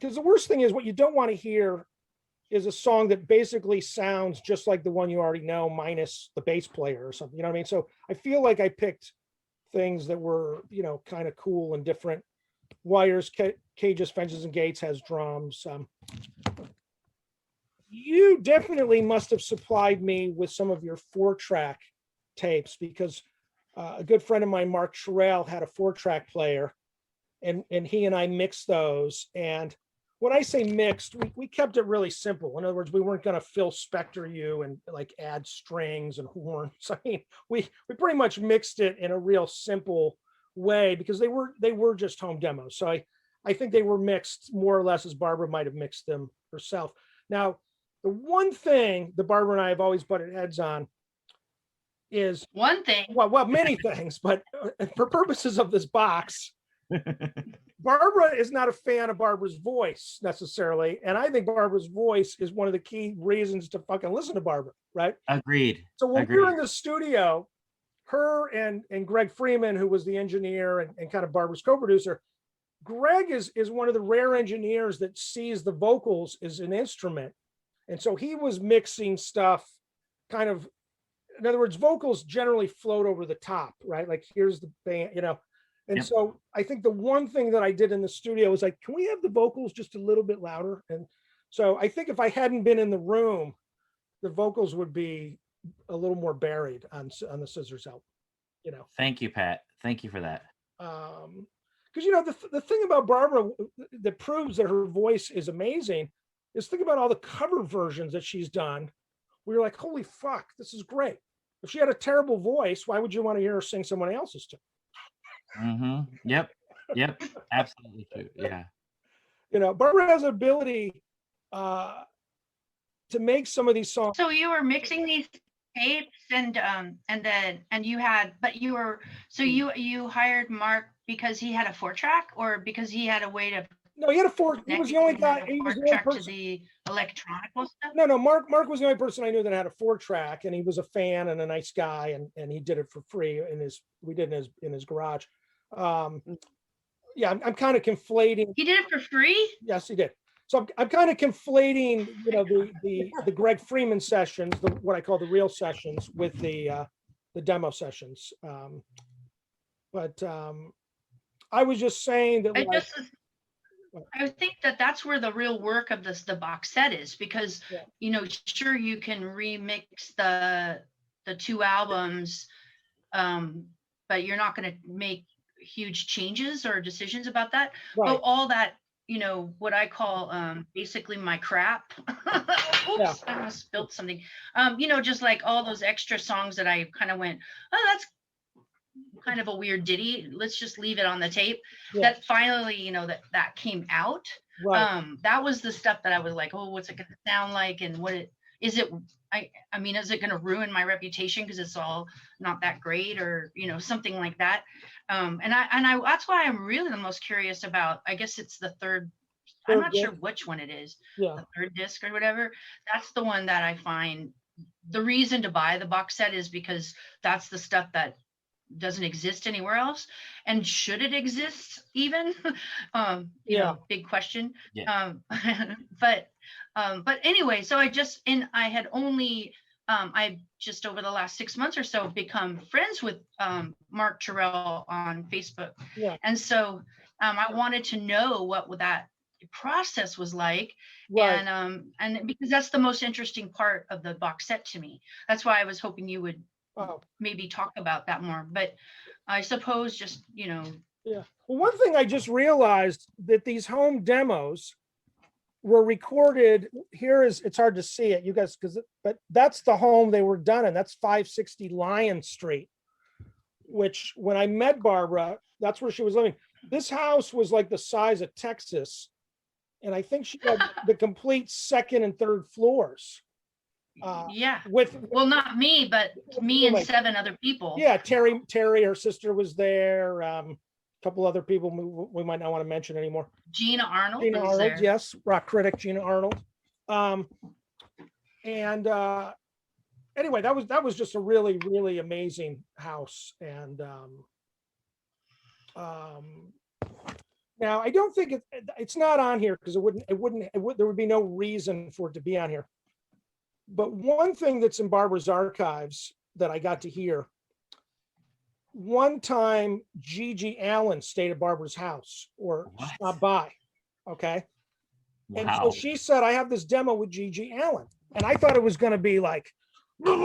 Because the worst thing is what you don't want to hear is a song that basically sounds just like the one you already know, minus the bass player or something. You know what I mean? So I feel like I picked things that were, kind of cool and different. Wires, Cages, Fences, and Gates has drums. You definitely must have supplied me with some of your 4-track tapes because a good friend of mine, Mark Sherrill, had a 4-track player, and he and I mixed those. And when I say mixed, we kept it really simple. In other words, we weren't going to Phil Spector you and like add strings and horns. I mean, we pretty much mixed it in a real simple way because they were just home demos. So I think they were mixed more or less as Barbara might have mixed them herself. Now, the one thing that Barbara and I have always butted heads on is one thing. Well, many things, but for purposes of this box, Barbara is not a fan of Barbara's voice necessarily, and I think Barbara's voice is one of the key reasons to fucking listen to Barbara, right? Agreed. So when we Agreed. were in the studio, her and Greg Freeman, who was the engineer and kind of Barbara's co-producer, Greg is one of the rare engineers that sees the vocals as an instrument. And so he was mixing stuff kind of, in other words, vocals generally float over the top, right? Like here's the band, you know. And Yep. so I think the one thing that I did in the studio was like, can we have the vocals just a little bit louder? And so I think if I hadn't been in the room, the vocals would be a little more buried on the Scissors album, you know. Thank you, Pat. Thank you for that. Because you know the thing about Barbara that proves that her voice is amazing is think about all the cover versions that she's done. We were like, holy fuck, this is great. If she had a terrible voice, why would you want to hear her sing someone else's too? Mm-hmm. Yep. Yep. Absolutely true. Yeah. You know, Barbara has an ability to make some of these songs. So you were mixing these tapes and you hired Mark because he had a 4-track or because he had a way to No, he had a 4. He was the only guy. He was the only track to person. the electronic stuff. No. Mark was the only person I knew that had a 4-track, and he was a fan and a nice guy, and he did it for free we did it in his garage. Yeah, I'm kind of conflating. He did it for free? Yes, he did. So I'm kind of conflating, you know, the Greg Freeman sessions, what I call the real sessions, with the demo sessions. But I was just saying that. I think that's where the real work of the box set is, because you know, sure, you can remix the 2 albums, but you're not going to make huge changes or decisions about that. Right. But all that, you know, what I call basically my crap. Oops, I almost spilled something. You know, just like all those extra songs that I kind of went, oh, that's kind of a weird ditty. Let's just leave it on the tape. That finally, you know, that came out. Right. That was the stuff that I was like, oh, what's it going to sound like, and I mean, is it going to ruin my reputation because it's all not that great, or you know, something like that. And I that's why I'm really the most curious about. I guess it's the third. I'm not sure which one it is. Yeah. The 3rd disc or whatever. That's the one that I find the reason to buy the box set is because that's the stuff that doesn't exist anywhere else. And should it exist even? You know, big question. Yeah. But anyway, so I had only I just over the last 6 months or so become friends with Mark Terrell on Facebook. Yeah. And so I wanted to know what that process was like. Right. And because that's the most interesting part of the box set to me. That's why I was hoping you would maybe talk about that more. But I suppose just, you know. Yeah. Well, one thing I just realized that these home demos were recorded here it's hard to see it, you guys, but that's the home they were done in. That's 560 Lion Street, which when I met Barbara, that's where she was living. This house was like the size of Texas. And I think she had the complete 2nd and 3rd floors. Well, not me, but me and 7 other people. Yeah, Terry, her sister was there. A couple other people we might not want to mention anymore. Gina Arnold. There. Yes, rock critic Gina Arnold. Anyway, that was just a really, really amazing house. And now I don't think it's not on here because there would be no reason for it to be on here. But one thing that's in Barbara's archives that I got to hear, one time Gigi Allen stayed at Barbara's house or stopped by. Okay. Wow. And so she said, I have this demo with Gigi Allen. And I thought it was going to be like, right?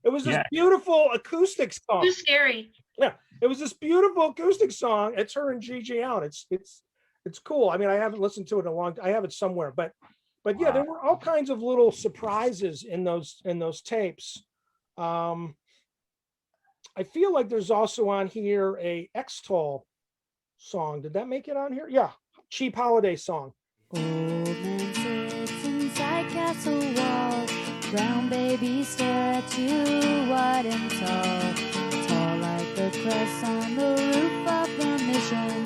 It was this beautiful acoustic song. Too scary. Yeah. It was this beautiful acoustic song. It's her and Gigi Allen. It's cool. I mean, I haven't listened to it in a long time. I have it somewhere, but yeah, there were all kinds of little surprises in those tapes. I feel like there's also on here a X-Tol song. Did that make it on here? Yeah, Cheap Holiday song. Old man sits inside castle walls. Brown babies stare at you, wide and tall like the press on the roof of the mission.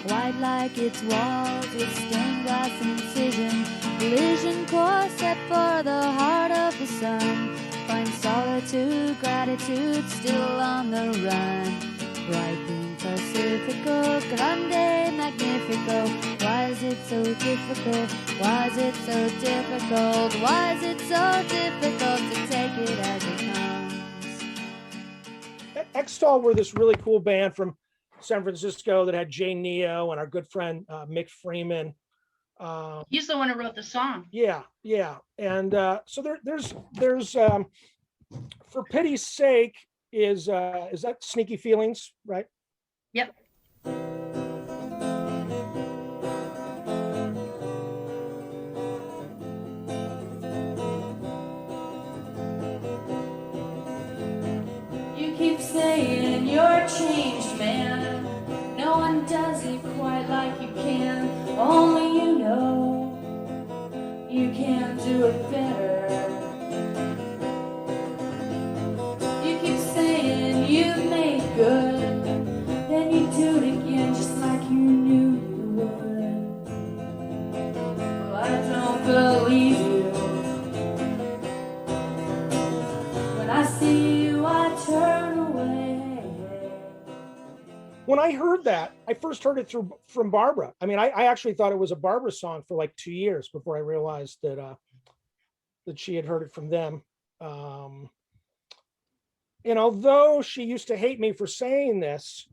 White like its walls with stained glass incision. Collision course set for the heart of the sun. Find solitude, gratitude, still on the run. Bright green Pacifico, grande magnifico. Why is it so difficult? Why is it so difficult? Why is it so difficult to take it as it comes? Extol were this really cool band from San Francisco that had Jay Neo and our good friend Mick Freeman. He's the one who wrote the song. Yeah, and so there's For Pity's Sake is that Sneaky Feelings, right? Yep. You keep saying you're changed, man. No one does it quite like you can. Only you know you can't do it better. You keep saying you've made good, then you do it again just like you knew you would. Well, I don't believe you. When I see you, I turn away. When I heard that, I first heard it from Barbara. I mean, I actually thought it was a Barbara song for like 2 years before I realized that she had heard it from them. And although she used to hate me for saying this,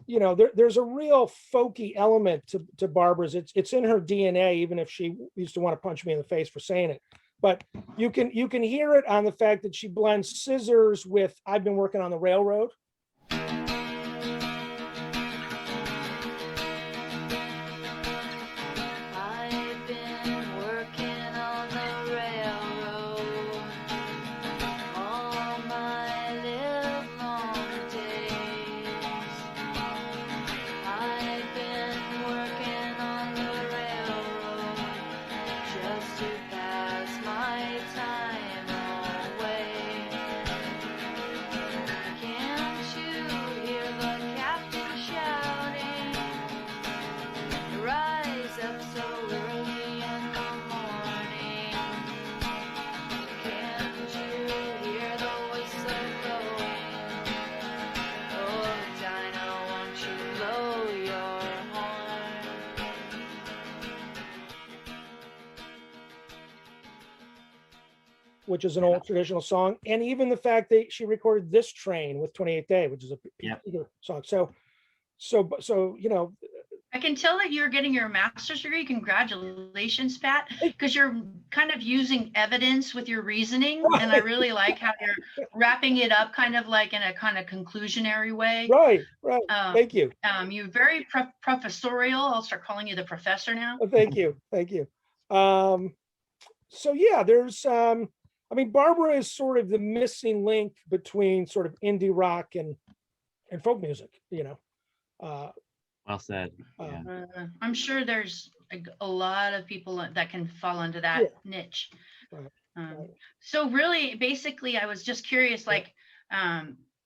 you know, there's a real folky element to Barbara's. It's in her DNA, even if she used to want to punch me in the face for saying it. But you can hear it on the fact that she blends Scissors with I've Been Working on the Railroad. I've been working on the railroad all my livelong days. I've been working on the railroad just to pass my time away. Can't you hear the captain shouting? Rise up so early in the morning. Can't you hear the whistle blowing? Oh, Dinah, won't you blow your horn? Which is an old traditional song, and even the fact that she recorded This Train with 28th Day, which is a Yep. Peter song. So you know, I can tell that you're getting your master's degree. Congratulations, Pat, because you're kind of using evidence with your reasoning. And I really like how you're wrapping it up kind of like in a kind of conclusionary way. right. Thank you. You're very professorial. I'll start calling you the professor now. Well, thank you. So yeah, there's I mean, Barbara is sort of the missing link between sort of indie rock and folk music, you know. Well said. Yeah. I'm sure there's a lot of people that can fall into that niche. Right. So really, basically, I was just curious, like,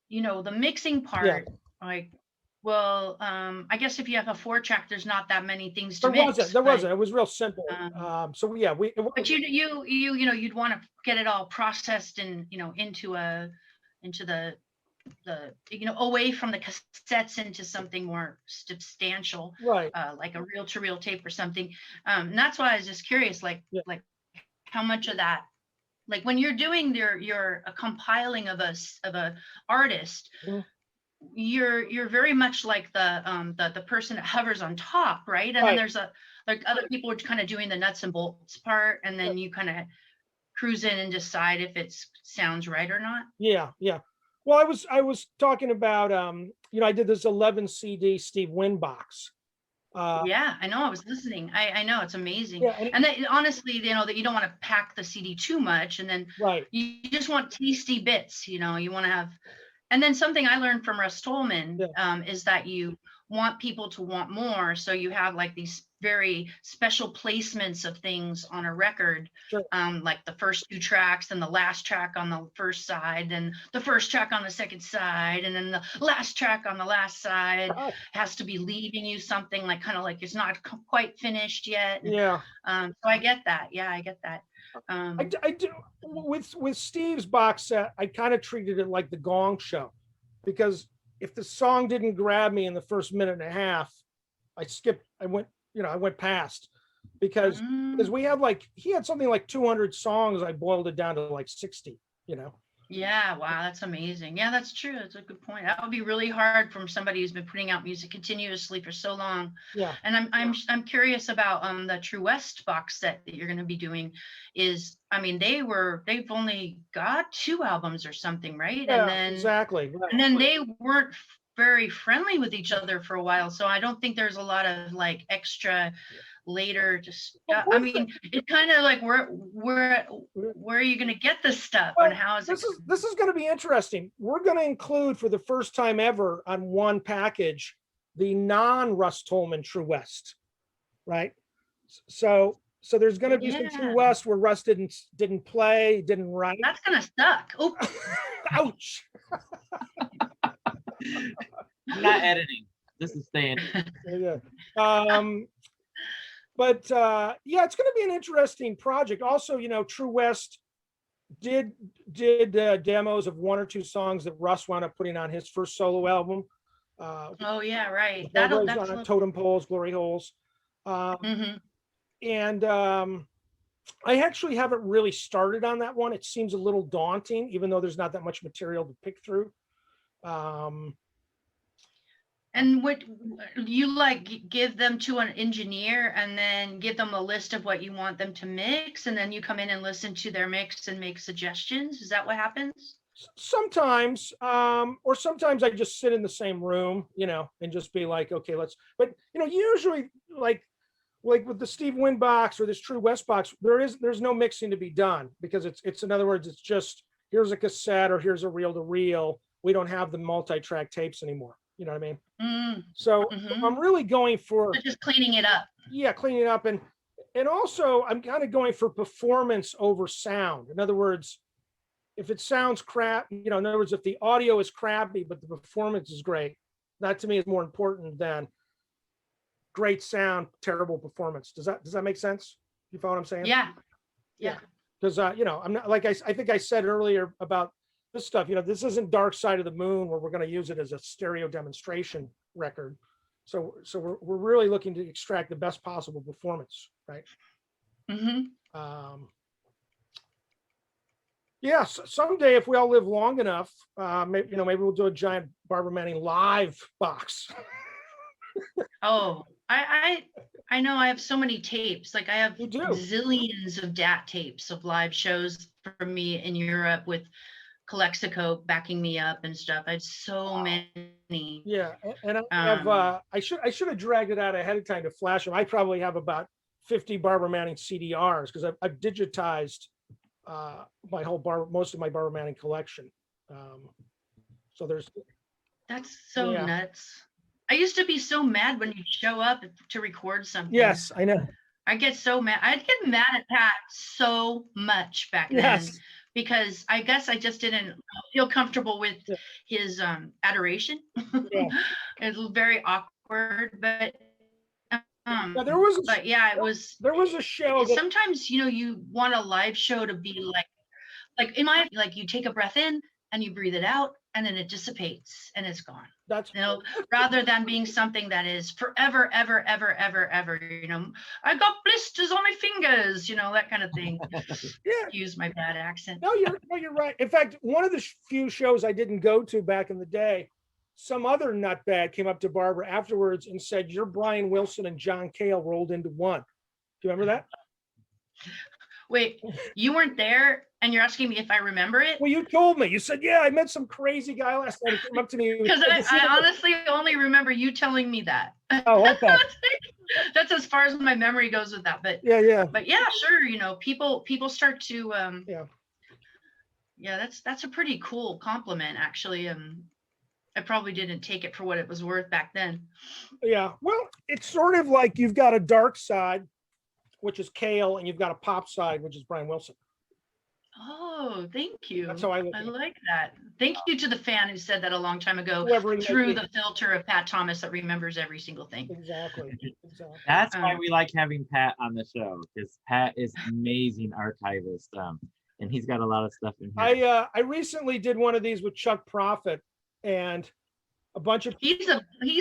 you know, the mixing part, like, well, I guess if you have a 4-track, there's not that many things to mix. There wasn't. It was real simple. So yeah, But you know, you'd want to get it all processed and, you know, into the you know, away from the cassettes into something more substantial, right. like a reel-to-reel tape or something. And that's why I was just curious, like how much of that, like when you're doing your compiling of a artist, Mhm. you're very much like the person that hovers on top, right? And then there's like other people are kind of doing the nuts and bolts part, and then you kind of cruise in and decide if it sounds right or not. Yeah. Well, I was talking about you know, I did this 11 CD Steve Wynn box. Yeah, I know. I was listening. I know it's amazing. Yeah, and that, honestly, you know, that you don't want to pack the CD too much, and then you just want tasty bits. You know, you want to have. And then something I learned from Russ Tolman is that you want people to want more, so you have like these very special placements of things on a record. Sure. Like the first 2 tracks and the last track on the first side, and the first track on the second side, and then the last track on the last side has to be leaving you something like kind of like it's not quite finished yet. Yeah. So I get that. Yeah, I get that. I do with Steve's box set. I kind of treated it like the Gong Show, because if the song didn't grab me in the first minute and a half, I went past, because we have he had something like 200 songs. I boiled it down to like 60, Yeah, wow, that's amazing. Yeah, that's true. That's a good point. That would be really hard from somebody who's been putting out music continuously for so long. Yeah. And I'm curious about the True West box set that you're going to be doing. They've only got 2 albums or something, right? Yeah, and then exactly. Right. And then they weren't very friendly with each other for a while, so I don't think there's a lot of like extra later just it's kind of like where are you going to get this stuff, and how is this is going to be interesting. We're going to include for the first time ever on one package the non-Russ Tolman True West, right? So there's going to be some True West where Russ didn't play, didn't write. That's going to suck. Oh. Ouch. Not editing. This is staying. Yeah. But it's going to be an interesting project. Also, True West did demos of 1 or 2 songs that Russ wound up putting on his first solo album. Oh yeah, right. That's on Totem Poles, Glory Holes. And I actually haven't really started on that one. It seems a little daunting, even though there's not that much material to pick through. And what you give them to an engineer and then give them a list of what you want them to mix, and then you come in and listen to their mix and make suggestions? Is that what happens? Sometimes, or sometimes I just sit in the same room, and just be like, okay, but usually like with the Steve Wynn box or this True West box, there's no mixing to be done, because it's in other words, it's just, here's a cassette or here's a reel to reel. We don't have the multi-track tapes anymore. You know what I mean? So I'm really going for just cleaning it up. Yeah, cleaning it up. And also I'm kind of going for performance over sound. In other words, if it sounds crap, in other words, if the audio is crappy, but the performance is great, that to me is more important than great sound, terrible performance. Does that make sense? You follow what I'm saying? Yeah. Because, I'm not, like I think I said earlier about this stuff, this isn't Dark Side of the Moon where we're going to use it as a stereo demonstration record. So we're really looking to extract the best possible performance, right? Someday if we all live long enough, maybe we'll do a giant Barbara Manning live box. Oh, I know I have so many tapes. Like I have You do. zillions of DAT tapes of live shows from me in Europe with Calexico backing me up and stuff. I have so many. Yeah, and I should have dragged it out ahead of time to flash them. I probably have about 50 Barbara Manning CDRs, because I've digitized most of my Barbara Manning collection. So that's so nuts. I used to be so mad when you show up to record something. Yes, I know. I get so mad. I'd get mad at Pat so much back then, because I guess I just didn't feel comfortable with his adoration. It was very awkward, but there was a show. Sometimes you want a live show to be like in my you take a breath in and you breathe it out, and then it dissipates and it's gone. That's rather than being something that is forever, ever, ever, ever, ever. I got blisters on my fingers, that kind of thing. Use my bad accent. No, you're right. In fact, one of the few shows I didn't go to back in the day, some other nutbag came up to Barbara afterwards and said, "You're Brian Wilson and John Cale rolled into one." Do you remember that? Wait, you weren't there and you're asking me if I remember it? Well, you told me. You said, "Yeah, I met some crazy guy last night who came up to me." Because I honestly only remember you telling me that. Oh, okay. That's as far as my memory goes with that. But But yeah, sure. People start to that's a pretty cool compliment, actually. I probably didn't take it for what it was worth back then. Yeah. Well, it's sort of like you've got a dark side, which is Kale, and you've got a pop side, which is Brian Wilson. Oh, thank you. That's how I look I at it. like that. Thank you to the fan who said that a long time ago Whoever he might through be. the filter of Pat Thomas that remembers every single thing. Exactly. Exactly. That's why Um, we like having Pat on the show, because Pat is amazing archivist, and he's got a lot of stuff in here. I recently did one of these with Chuck Prophet, and a bunch of He's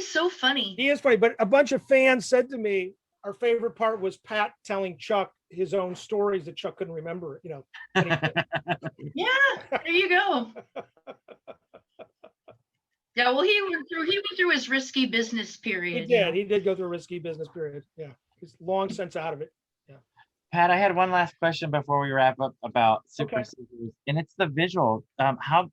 so funny. he is funny, but a bunch of fans said to me, our favorite part was Pat telling Chuck his own stories that Chuck couldn't remember. You know, Yeah, there you go. Yeah, well, he went through his risky business he period. did. He did go through a risky business period. Yeah, he's long since out of it. Pat, I had one last question before we wrap up about Super Okay. Scissors, and it's the visual. How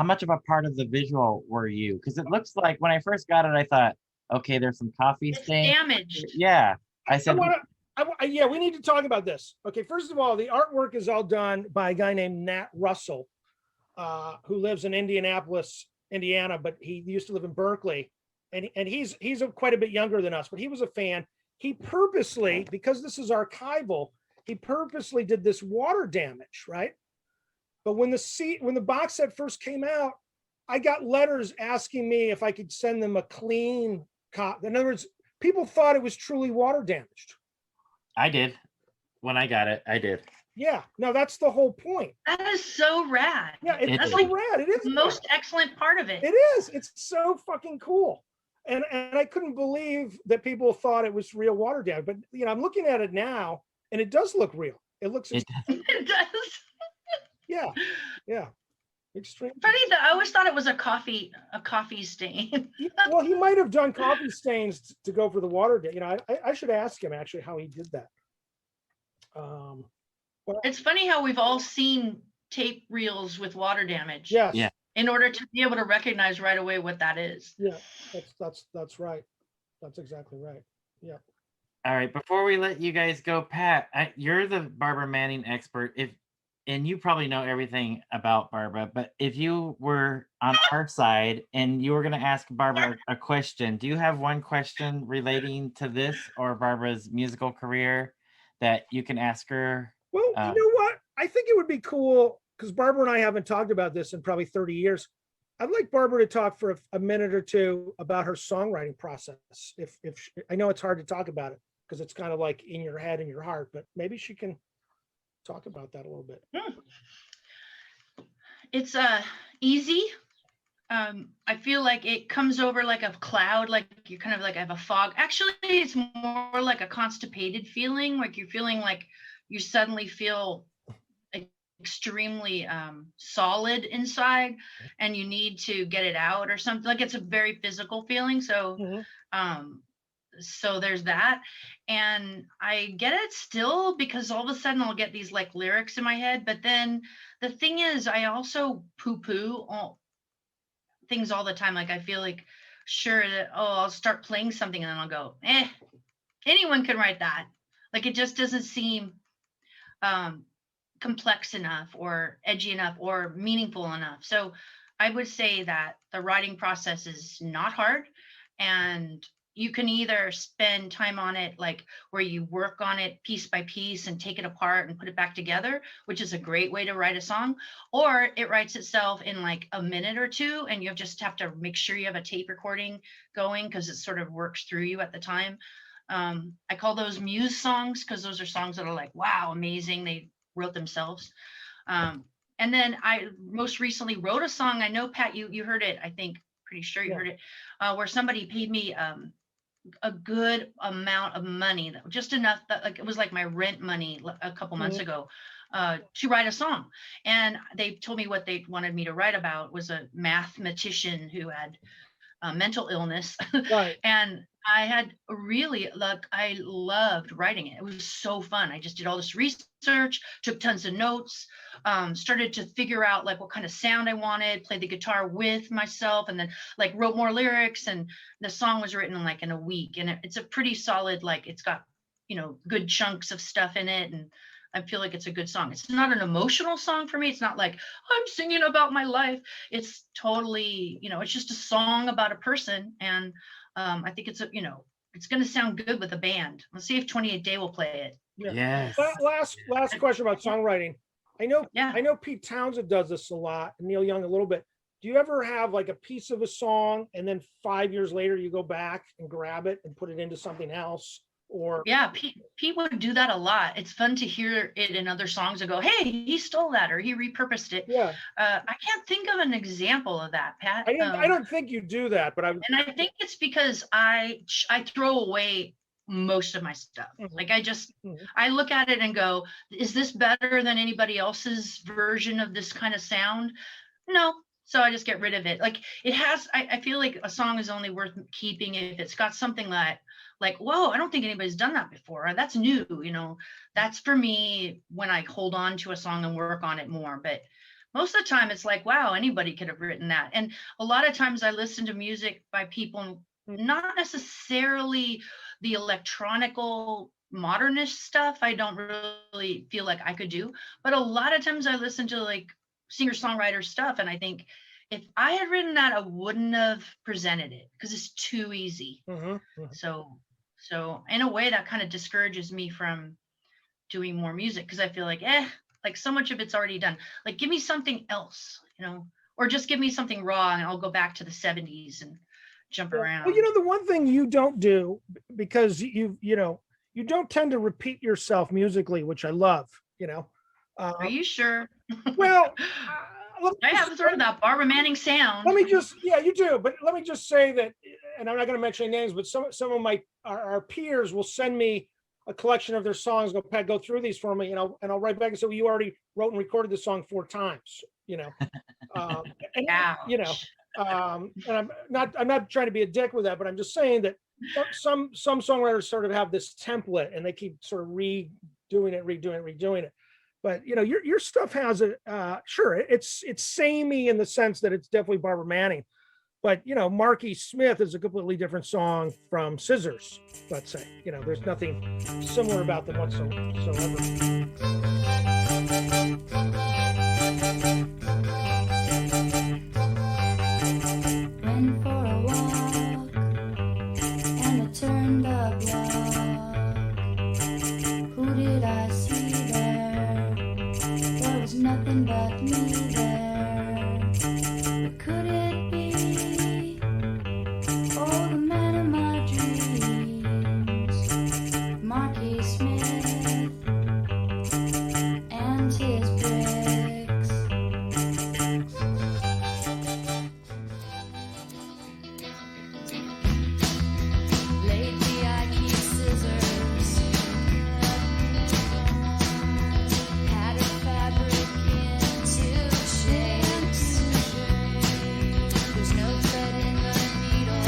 much of a part of the visual were you? Because it looks like when I first got it, I thought, okay, there's some coffee It's stains. damaged. Yeah, I I said, want to. Yeah, we need to talk about this. Okay, first of all, the artwork is all done by a guy named Nat Russell, who lives in Indianapolis, Indiana, but he used to live in Berkeley, and he's quite a bit younger than us, but he was a fan. He purposely, because this is archival, he purposely did this water damage, right? But when the box set first came out, I got letters asking me if I could send them a clean copy. In other words, people thought it was truly water damaged. I did. When I got it, I did. Yeah, no, that's the whole point. That is so rad. Yeah, it's That's so like rad. It is The most excellent part of it. It is. It's so fucking cool. And I couldn't believe that people thought it was real water damage. But you know, I'm looking at it now, and it does look real. It looks, It It does. yeah, extreme. Funny that I always thought it was a coffee stain. Well, he might have done coffee stains to go for the water. You know, I should ask him actually how he did that. It's funny how we've all seen tape reels with water damage. Yes. Yeah. In order to be able to recognize right away what that is. Yeah, that's right. That's exactly right. Yeah. All right, before we let you guys go, Pat, you're the Barbara Manning expert. And you probably know everything about Barbara, but if you were on our side and you were going to ask Barbara a question, do you have one question relating to this or Barbara's musical career that you can ask her? Well, you know what? I think it would be cool because Barbara and I haven't talked about this in probably 30 years. I'd like Barbara to talk for a minute or two about her songwriting process. If I know it's hard to talk about it because it's kind of like in your head and your heart, but maybe she can talk about that a little bit. It's easy. I feel like it comes over like a cloud, like you kind of like have a fog. Actually, it's more like a constipated feeling, like you're feeling like you suddenly feel extremely solid inside and you need to get it out or something. Like it's a very physical feeling. So so there's that. And I get it still because all of a sudden I'll get these like lyrics in my head. But then the thing is, I also poo-poo all things all the time. Like I feel like sure that, I'll start playing something and then I'll go, anyone can write that. Like it just doesn't seem complex enough or edgy enough or meaningful enough. So I would say that the writing process is not hard, and you can either spend time on it like where you work on it piece by piece and take it apart and put it back together, which is a great way to write a song, or it writes itself in like a minute or two and you just have to make sure you have a tape recording going because it sort of works through you at the time. I call those muse songs because those are songs that are like, wow, amazing. They wrote themselves. And then I most recently wrote a song. I know, Pat, you heard it. I think, pretty sure you heard it, where somebody paid me a good amount of money, just enough that like it was like my rent money a couple months ago, to write a song. And they told me what they wanted me to write about was a mathematician who had mental illness. Right. And I had really I loved writing it. It was so fun. I just did all this research, took tons of notes, started to figure out like what kind of sound I wanted, played the guitar with myself, and then like wrote more lyrics. And the song was written like in a week. And it's a pretty solid, like it's got, good chunks of stuff in it. And I feel like it's a good song. It's not an emotional song for me. It's not like I'm singing about my life. It's totally, it's just a song about a person. And I think it's it's going to sound good with a band. Let's see if 28 Day will play it. Yeah. Yes. Last question about songwriting. I Yeah. know Pete Townsend does this a lot, and Neil Young a little bit. Do you ever have like a piece of a song and then 5 years later you go back and grab it and put it into something else? Or Yeah, Pete would do that a lot. It's fun to hear it in other songs and go, hey, he stole that or he repurposed it. yeah, I can't think of an example of that, Pat. I don't think you do that, but And I think it's because I throw away most of my stuff. Mhm. Like Mhm. I look at it and go, is this better than anybody else's version of this kind of sound? No. So I just get rid of it. Like it has, I feel like a song is only worth keeping if it's got something that like, whoa, I don't think anybody's done that before. Or that's new, that's for me when I hold on to a song and work on it more. But most of the time it's like, wow, anybody could have written that. And a lot of times I listen to music by people, not necessarily the electronical modernist stuff. I don't really feel like I could do, but a lot of times I listen to like singer-songwriter stuff. And I think if I had written that, I wouldn't have presented it because it's too easy. Mhm, mhm. So in a way that kind of discourages me from doing more music because I feel like, like so much of it's already done. Like give me something else, or just give me something raw and I'll go back to the 70s and jump around. Well, the one thing you don't do because you don't tend to repeat yourself musically, which I love. Are you sure? Well, I have sort of that Barbara Manning sound. let me just, yeah, you do, but let me just say that, and I'm not going to mention names, but some of our peers will send me a collection of their songs. Go, Pat, go through these for me, and I'll write back and say, well, you already wrote and recorded the song 4 times, and Ouch. and I'm not trying to be a dick with that, but I'm just saying that some songwriters sort of have this template and they keep sort of redoing it. But your stuff has sure, it's samey in the sense that it's definitely Barbara Manning, but Marky Smith is a completely different song from Scissors, let's say. There's nothing similar about them whatsoever. Went for a walk and I turned the block. Who did I see there? There was nothing but me there. But could it be? Oh, the man of my dreams, Marky Smith and his bricks. Lately I keep scissors, had a fabric into shapes. There's no thread in the needle,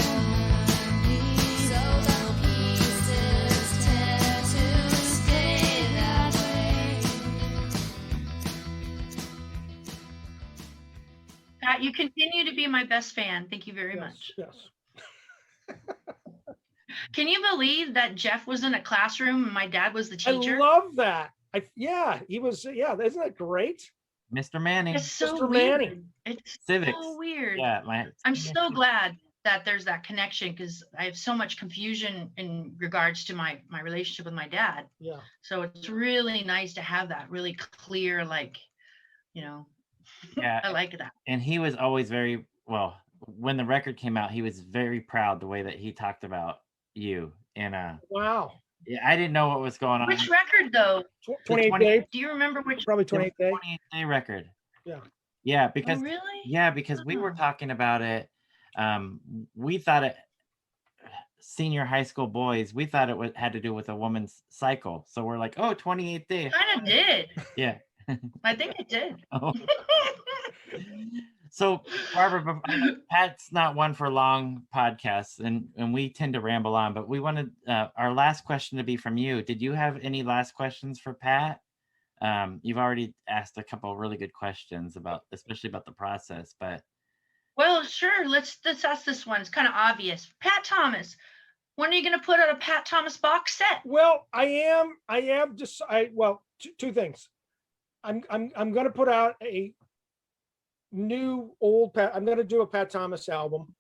so the pieces tend to stay that way. Pat, you continue to be my best fan. Thank you very much. Yes. Can you believe that Jeff was in a classroom and my dad was the teacher? I love that. He was. Yeah, isn't that great? Mr. Manning. It's so Mr. weird. Manning. It's Civics. so weird. Yeah, I'm so glad that there's that connection because I have so much confusion in regards to my relationship with my dad. Yeah. So it's really nice to have that really clear, like, Yeah. I like that. And he was always very well. When the record came out, he was very proud the way that he talked about you. And Wow. yeah, I didn't know what was going on. Which record though? 28 20 Day, Do you remember which? probably The 28 Day. 28-day record. Yeah. Yeah, Oh, because really? we were Oh. talking about it. We thought it senior high school boys, we thought it had to do with a woman's cycle. So we're like, oh, 28 day. Kind of did. Yeah. I think it did. Oh. So Barbara, Pat's not one for long podcasts, and we tend to ramble on, but we wanted our last question to be from you. Did you have any last questions for Pat? You've already asked a couple of really good questions especially about the process, but Well, sure. Let's ask this one. It's kind of obvious. Pat Thomas, When are you going to put out a Pat Thomas box set? Well, I am just, two things. I'm going to put out a new old Pat. I'm going to do a Pat Thomas album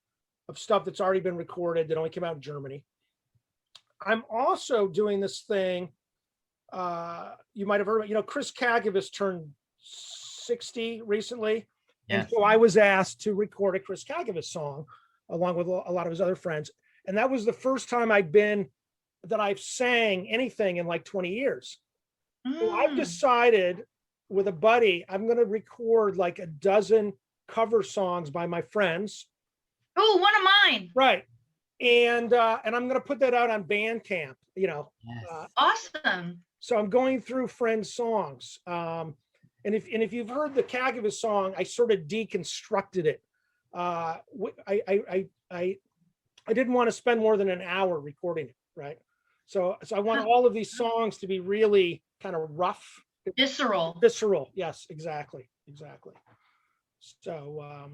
of stuff that's already been recorded that only came out in Germany. I'm also doing this thing. You might have heard of, Chris Kagavas turned 60 recently. And Yes. so I was asked to record a Chris Kagavas song along with a lot of his other friends. And that was the first time that I've sang anything in like 20 years. So I've Mm. decided with a buddy, I'm going to record like a dozen cover songs by my friends. Oh, one of mine. Right. And I'm going to put that out on Bandcamp, Yes. Awesome. So I'm going through friends' songs. And if you've heard the Kagavas song, I sort of deconstructed it. I didn't want to spend more than an hour recording it, right? So I want all of these songs to be really kind of rough, Visceral. Yes, exactly. So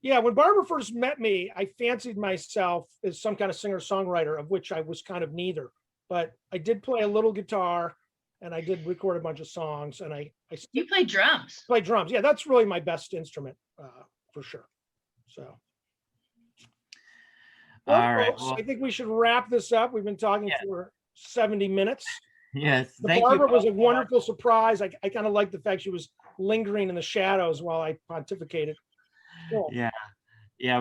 yeah, when Barbara first met me, I fancied myself as some kind of singer-songwriter, of which I was kind of neither. But I did play a little guitar, and I did record a bunch of songs, and I You play drums. play drums. Yeah, that's really my best instrument, for sure. So. Well, All right. folks, I think we should wrap this up. We've been talking for 70 minutes. Yes. The Thank Barbara you. was a wonderful surprise. I kind of like the fact she was lingering in the shadows while I pontificated. Cool. Yeah.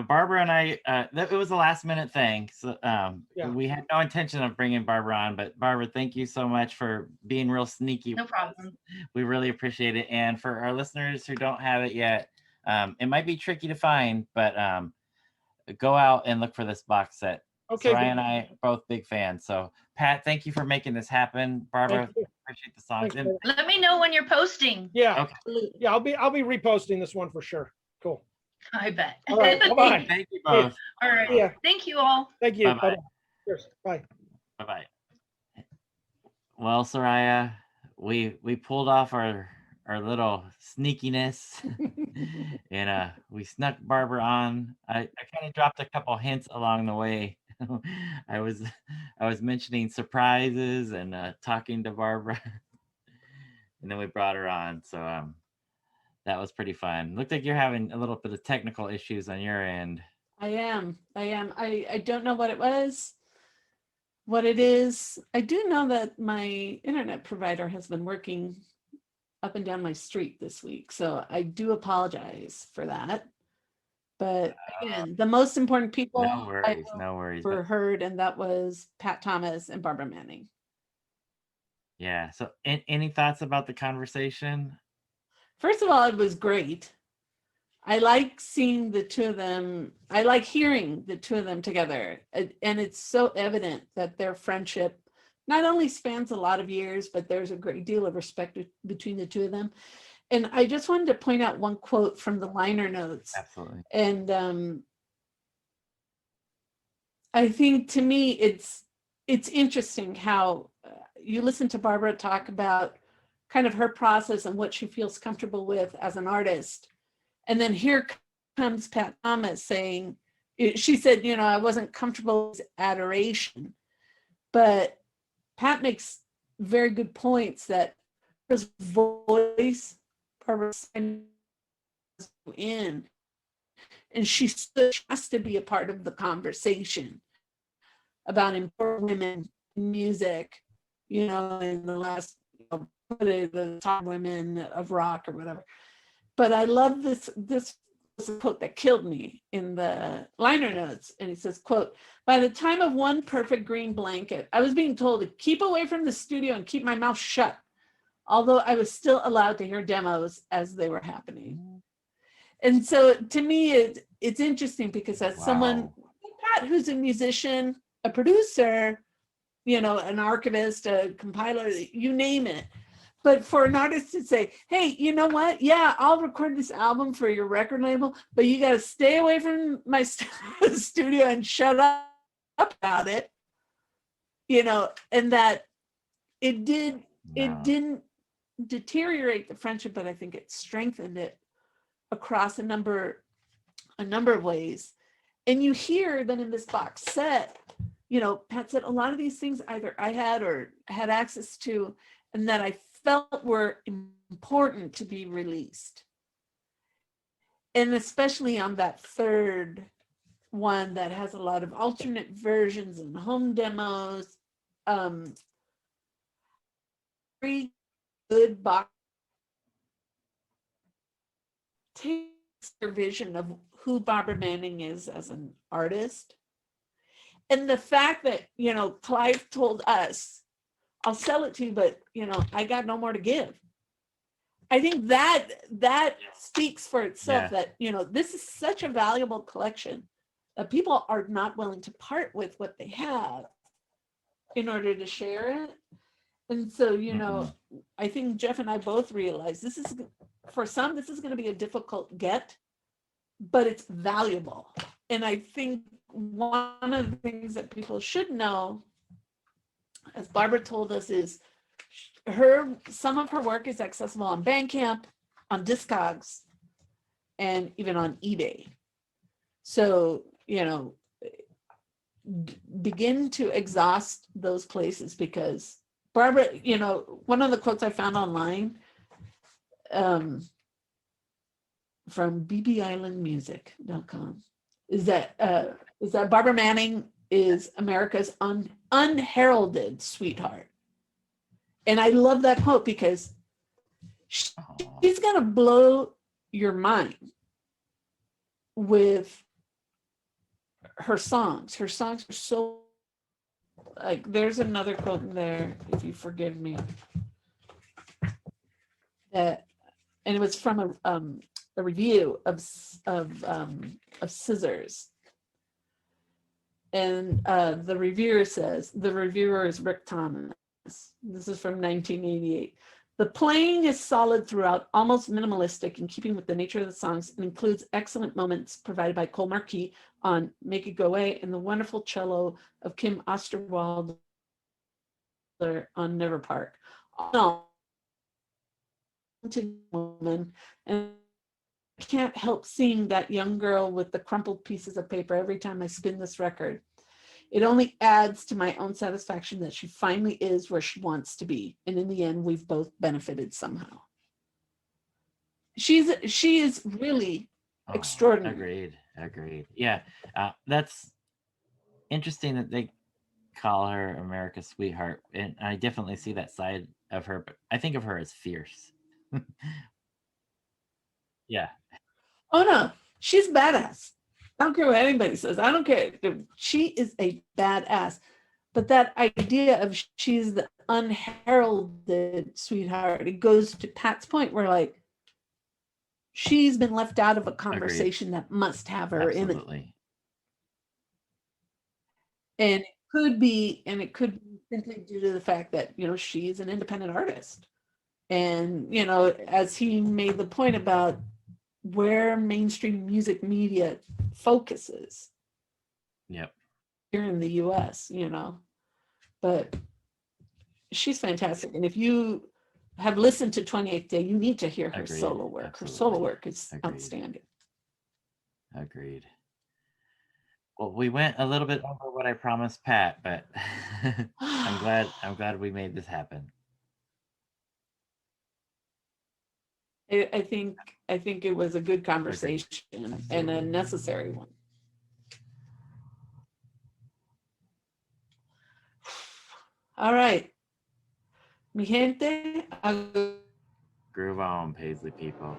Barbara and I, it was a last minute thing. So Yeah. we had no intention of bringing Barbara on, but Barbara, thank you so much for being real sneaky. No problem. We really appreciate it. And for our listeners who don't have it yet, it might be tricky to find, but go out and look for this box set. Okay. Soraya and I are both big fans. So Pat, thank you for making this happen. Barbara, Thank you. appreciate the songs. Thanks, And Barbara. Let me know when you're posting. Yeah. Okay. Yeah. I'll be reposting this one for sure. Cool. I bet. All right. Bye-bye. thank you both. All right. Yeah. Thank you all. Thank you. Bye-bye. Bye-bye. Cheers. Bye. Bye-bye. Well, Soraya, we pulled off our little sneakiness and we snuck Barbara on. I kind of dropped a couple hints along the way. I was mentioning surprises and talking to Barbara, and then we brought her on. So that was pretty fun. Looked like you're having a little bit of technical issues on your end. I am. I don't know what it was, what it is. I do know that my internet provider has been working up and down my street this week. So I do apologize for that. But again, the most important people No worries. were heard, and that was Pat Thomas and Barbara Manning. Yeah. So any thoughts about the conversation? First of all, it was great. I like seeing the two of them. I like hearing the two of them together. And it's so evident that their friendship not only spans a lot of years, but there's a great deal of respect between the two of them. And I just wanted to point out one quote from the liner notes. Absolutely. And I think to me, it's interesting how you listen to Barbara talk about kind of her process and what she feels comfortable with as an artist. And then here comes Pat Thomas saying, she said, I wasn't comfortable with adoration, but Pat makes very good points that his voice, Barbara's in, and she has to be a part of the conversation about important women in music, in the last, the top women of rock or whatever. But I love this was a quote that killed me in the liner notes. And he says, quote, "By the time of One Perfect Green Blanket, I was being told to keep away from the studio and keep my mouth shut, although I was still allowed to hear demos as they were happening." And so to me, it's interesting because as someone, Pat, who's a musician, a producer, an archivist, a compiler, you name it. But for an artist to say, hey, you know what? Yeah, I'll record this album for your record label, but you got to stay away from my studio and shut up about it, and that it didn't deteriorate the friendship, but I think it strengthened it across a number of ways. And you hear that in this box set, Pat said a lot of these things either I had or had access to, and that I felt were important to be released. And especially on that third one that has a lot of alternate versions and home demos. Very good box. Takes your vision of who Barbara Manning is as an artist. And the fact that, Clive told us, I'll sell it to you, but, I got no more to give. I think that speaks for itself, that, this is such a valuable collection that people are not willing to part with what they have in order to share it. And so, I think Jeff and I both realize this is, for some, this is going to be a difficult get, but it's valuable. And I think one of the things that people should know, as Barbara told us, is some of her work is accessible on Bandcamp, on Discogs, and even on eBay. So, begin to exhaust those places, because Barbara, one of the quotes I found online from bbislandmusic.com is that Barbara Manning is America's unheralded sweetheart. And I love that quote because she's going to blow your mind with her songs. Her songs are so, like, there's another quote in there, if you forgive me, and it was from a review of Scissors. And the reviewer is Rick Thomas. This is from 1988. The playing is solid throughout, almost minimalistic, in keeping with the nature of the songs, and includes excellent moments provided by Cole Marquis on Make It Go Away, and the wonderful cello of Kim Osterwalder on Never Park. Woman, and I can't help seeing that young girl with the crumpled pieces of paper every time I spin this record. It only adds to my own satisfaction that she finally is where she wants to be. And in the end, we've both benefited somehow. She is really extraordinary. Agreed. Yeah, that's interesting that they call her America's sweetheart. And I definitely see that side of her, but I think of her as fierce. Yeah. Oh no, she's badass. I don't care what anybody says. I don't care. She is a badass. But that idea of she's the unheralded sweetheart, it goes to Pat's point where, like, she's been left out of a conversation that must have her in it. And it could be simply due to the fact that, she's an independent artist. And, as he made the point about where mainstream music media focuses. Yep. Here in the US, but she's fantastic. And if you have listened to 28th Day, you need to hear her solo work. Absolutely. Her solo work is outstanding. Agreed. Well, we went a little bit over what I promised Pat, but I'm glad we made this happen. I think it was a good conversation and a necessary one. All right. Mi gente. Groove on, Paisley people.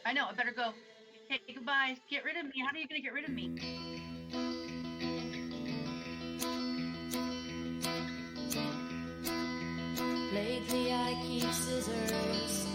I know, I better go. Okay, goodbye. Get rid of me. How are you going to get rid of me? Lately I keep scissors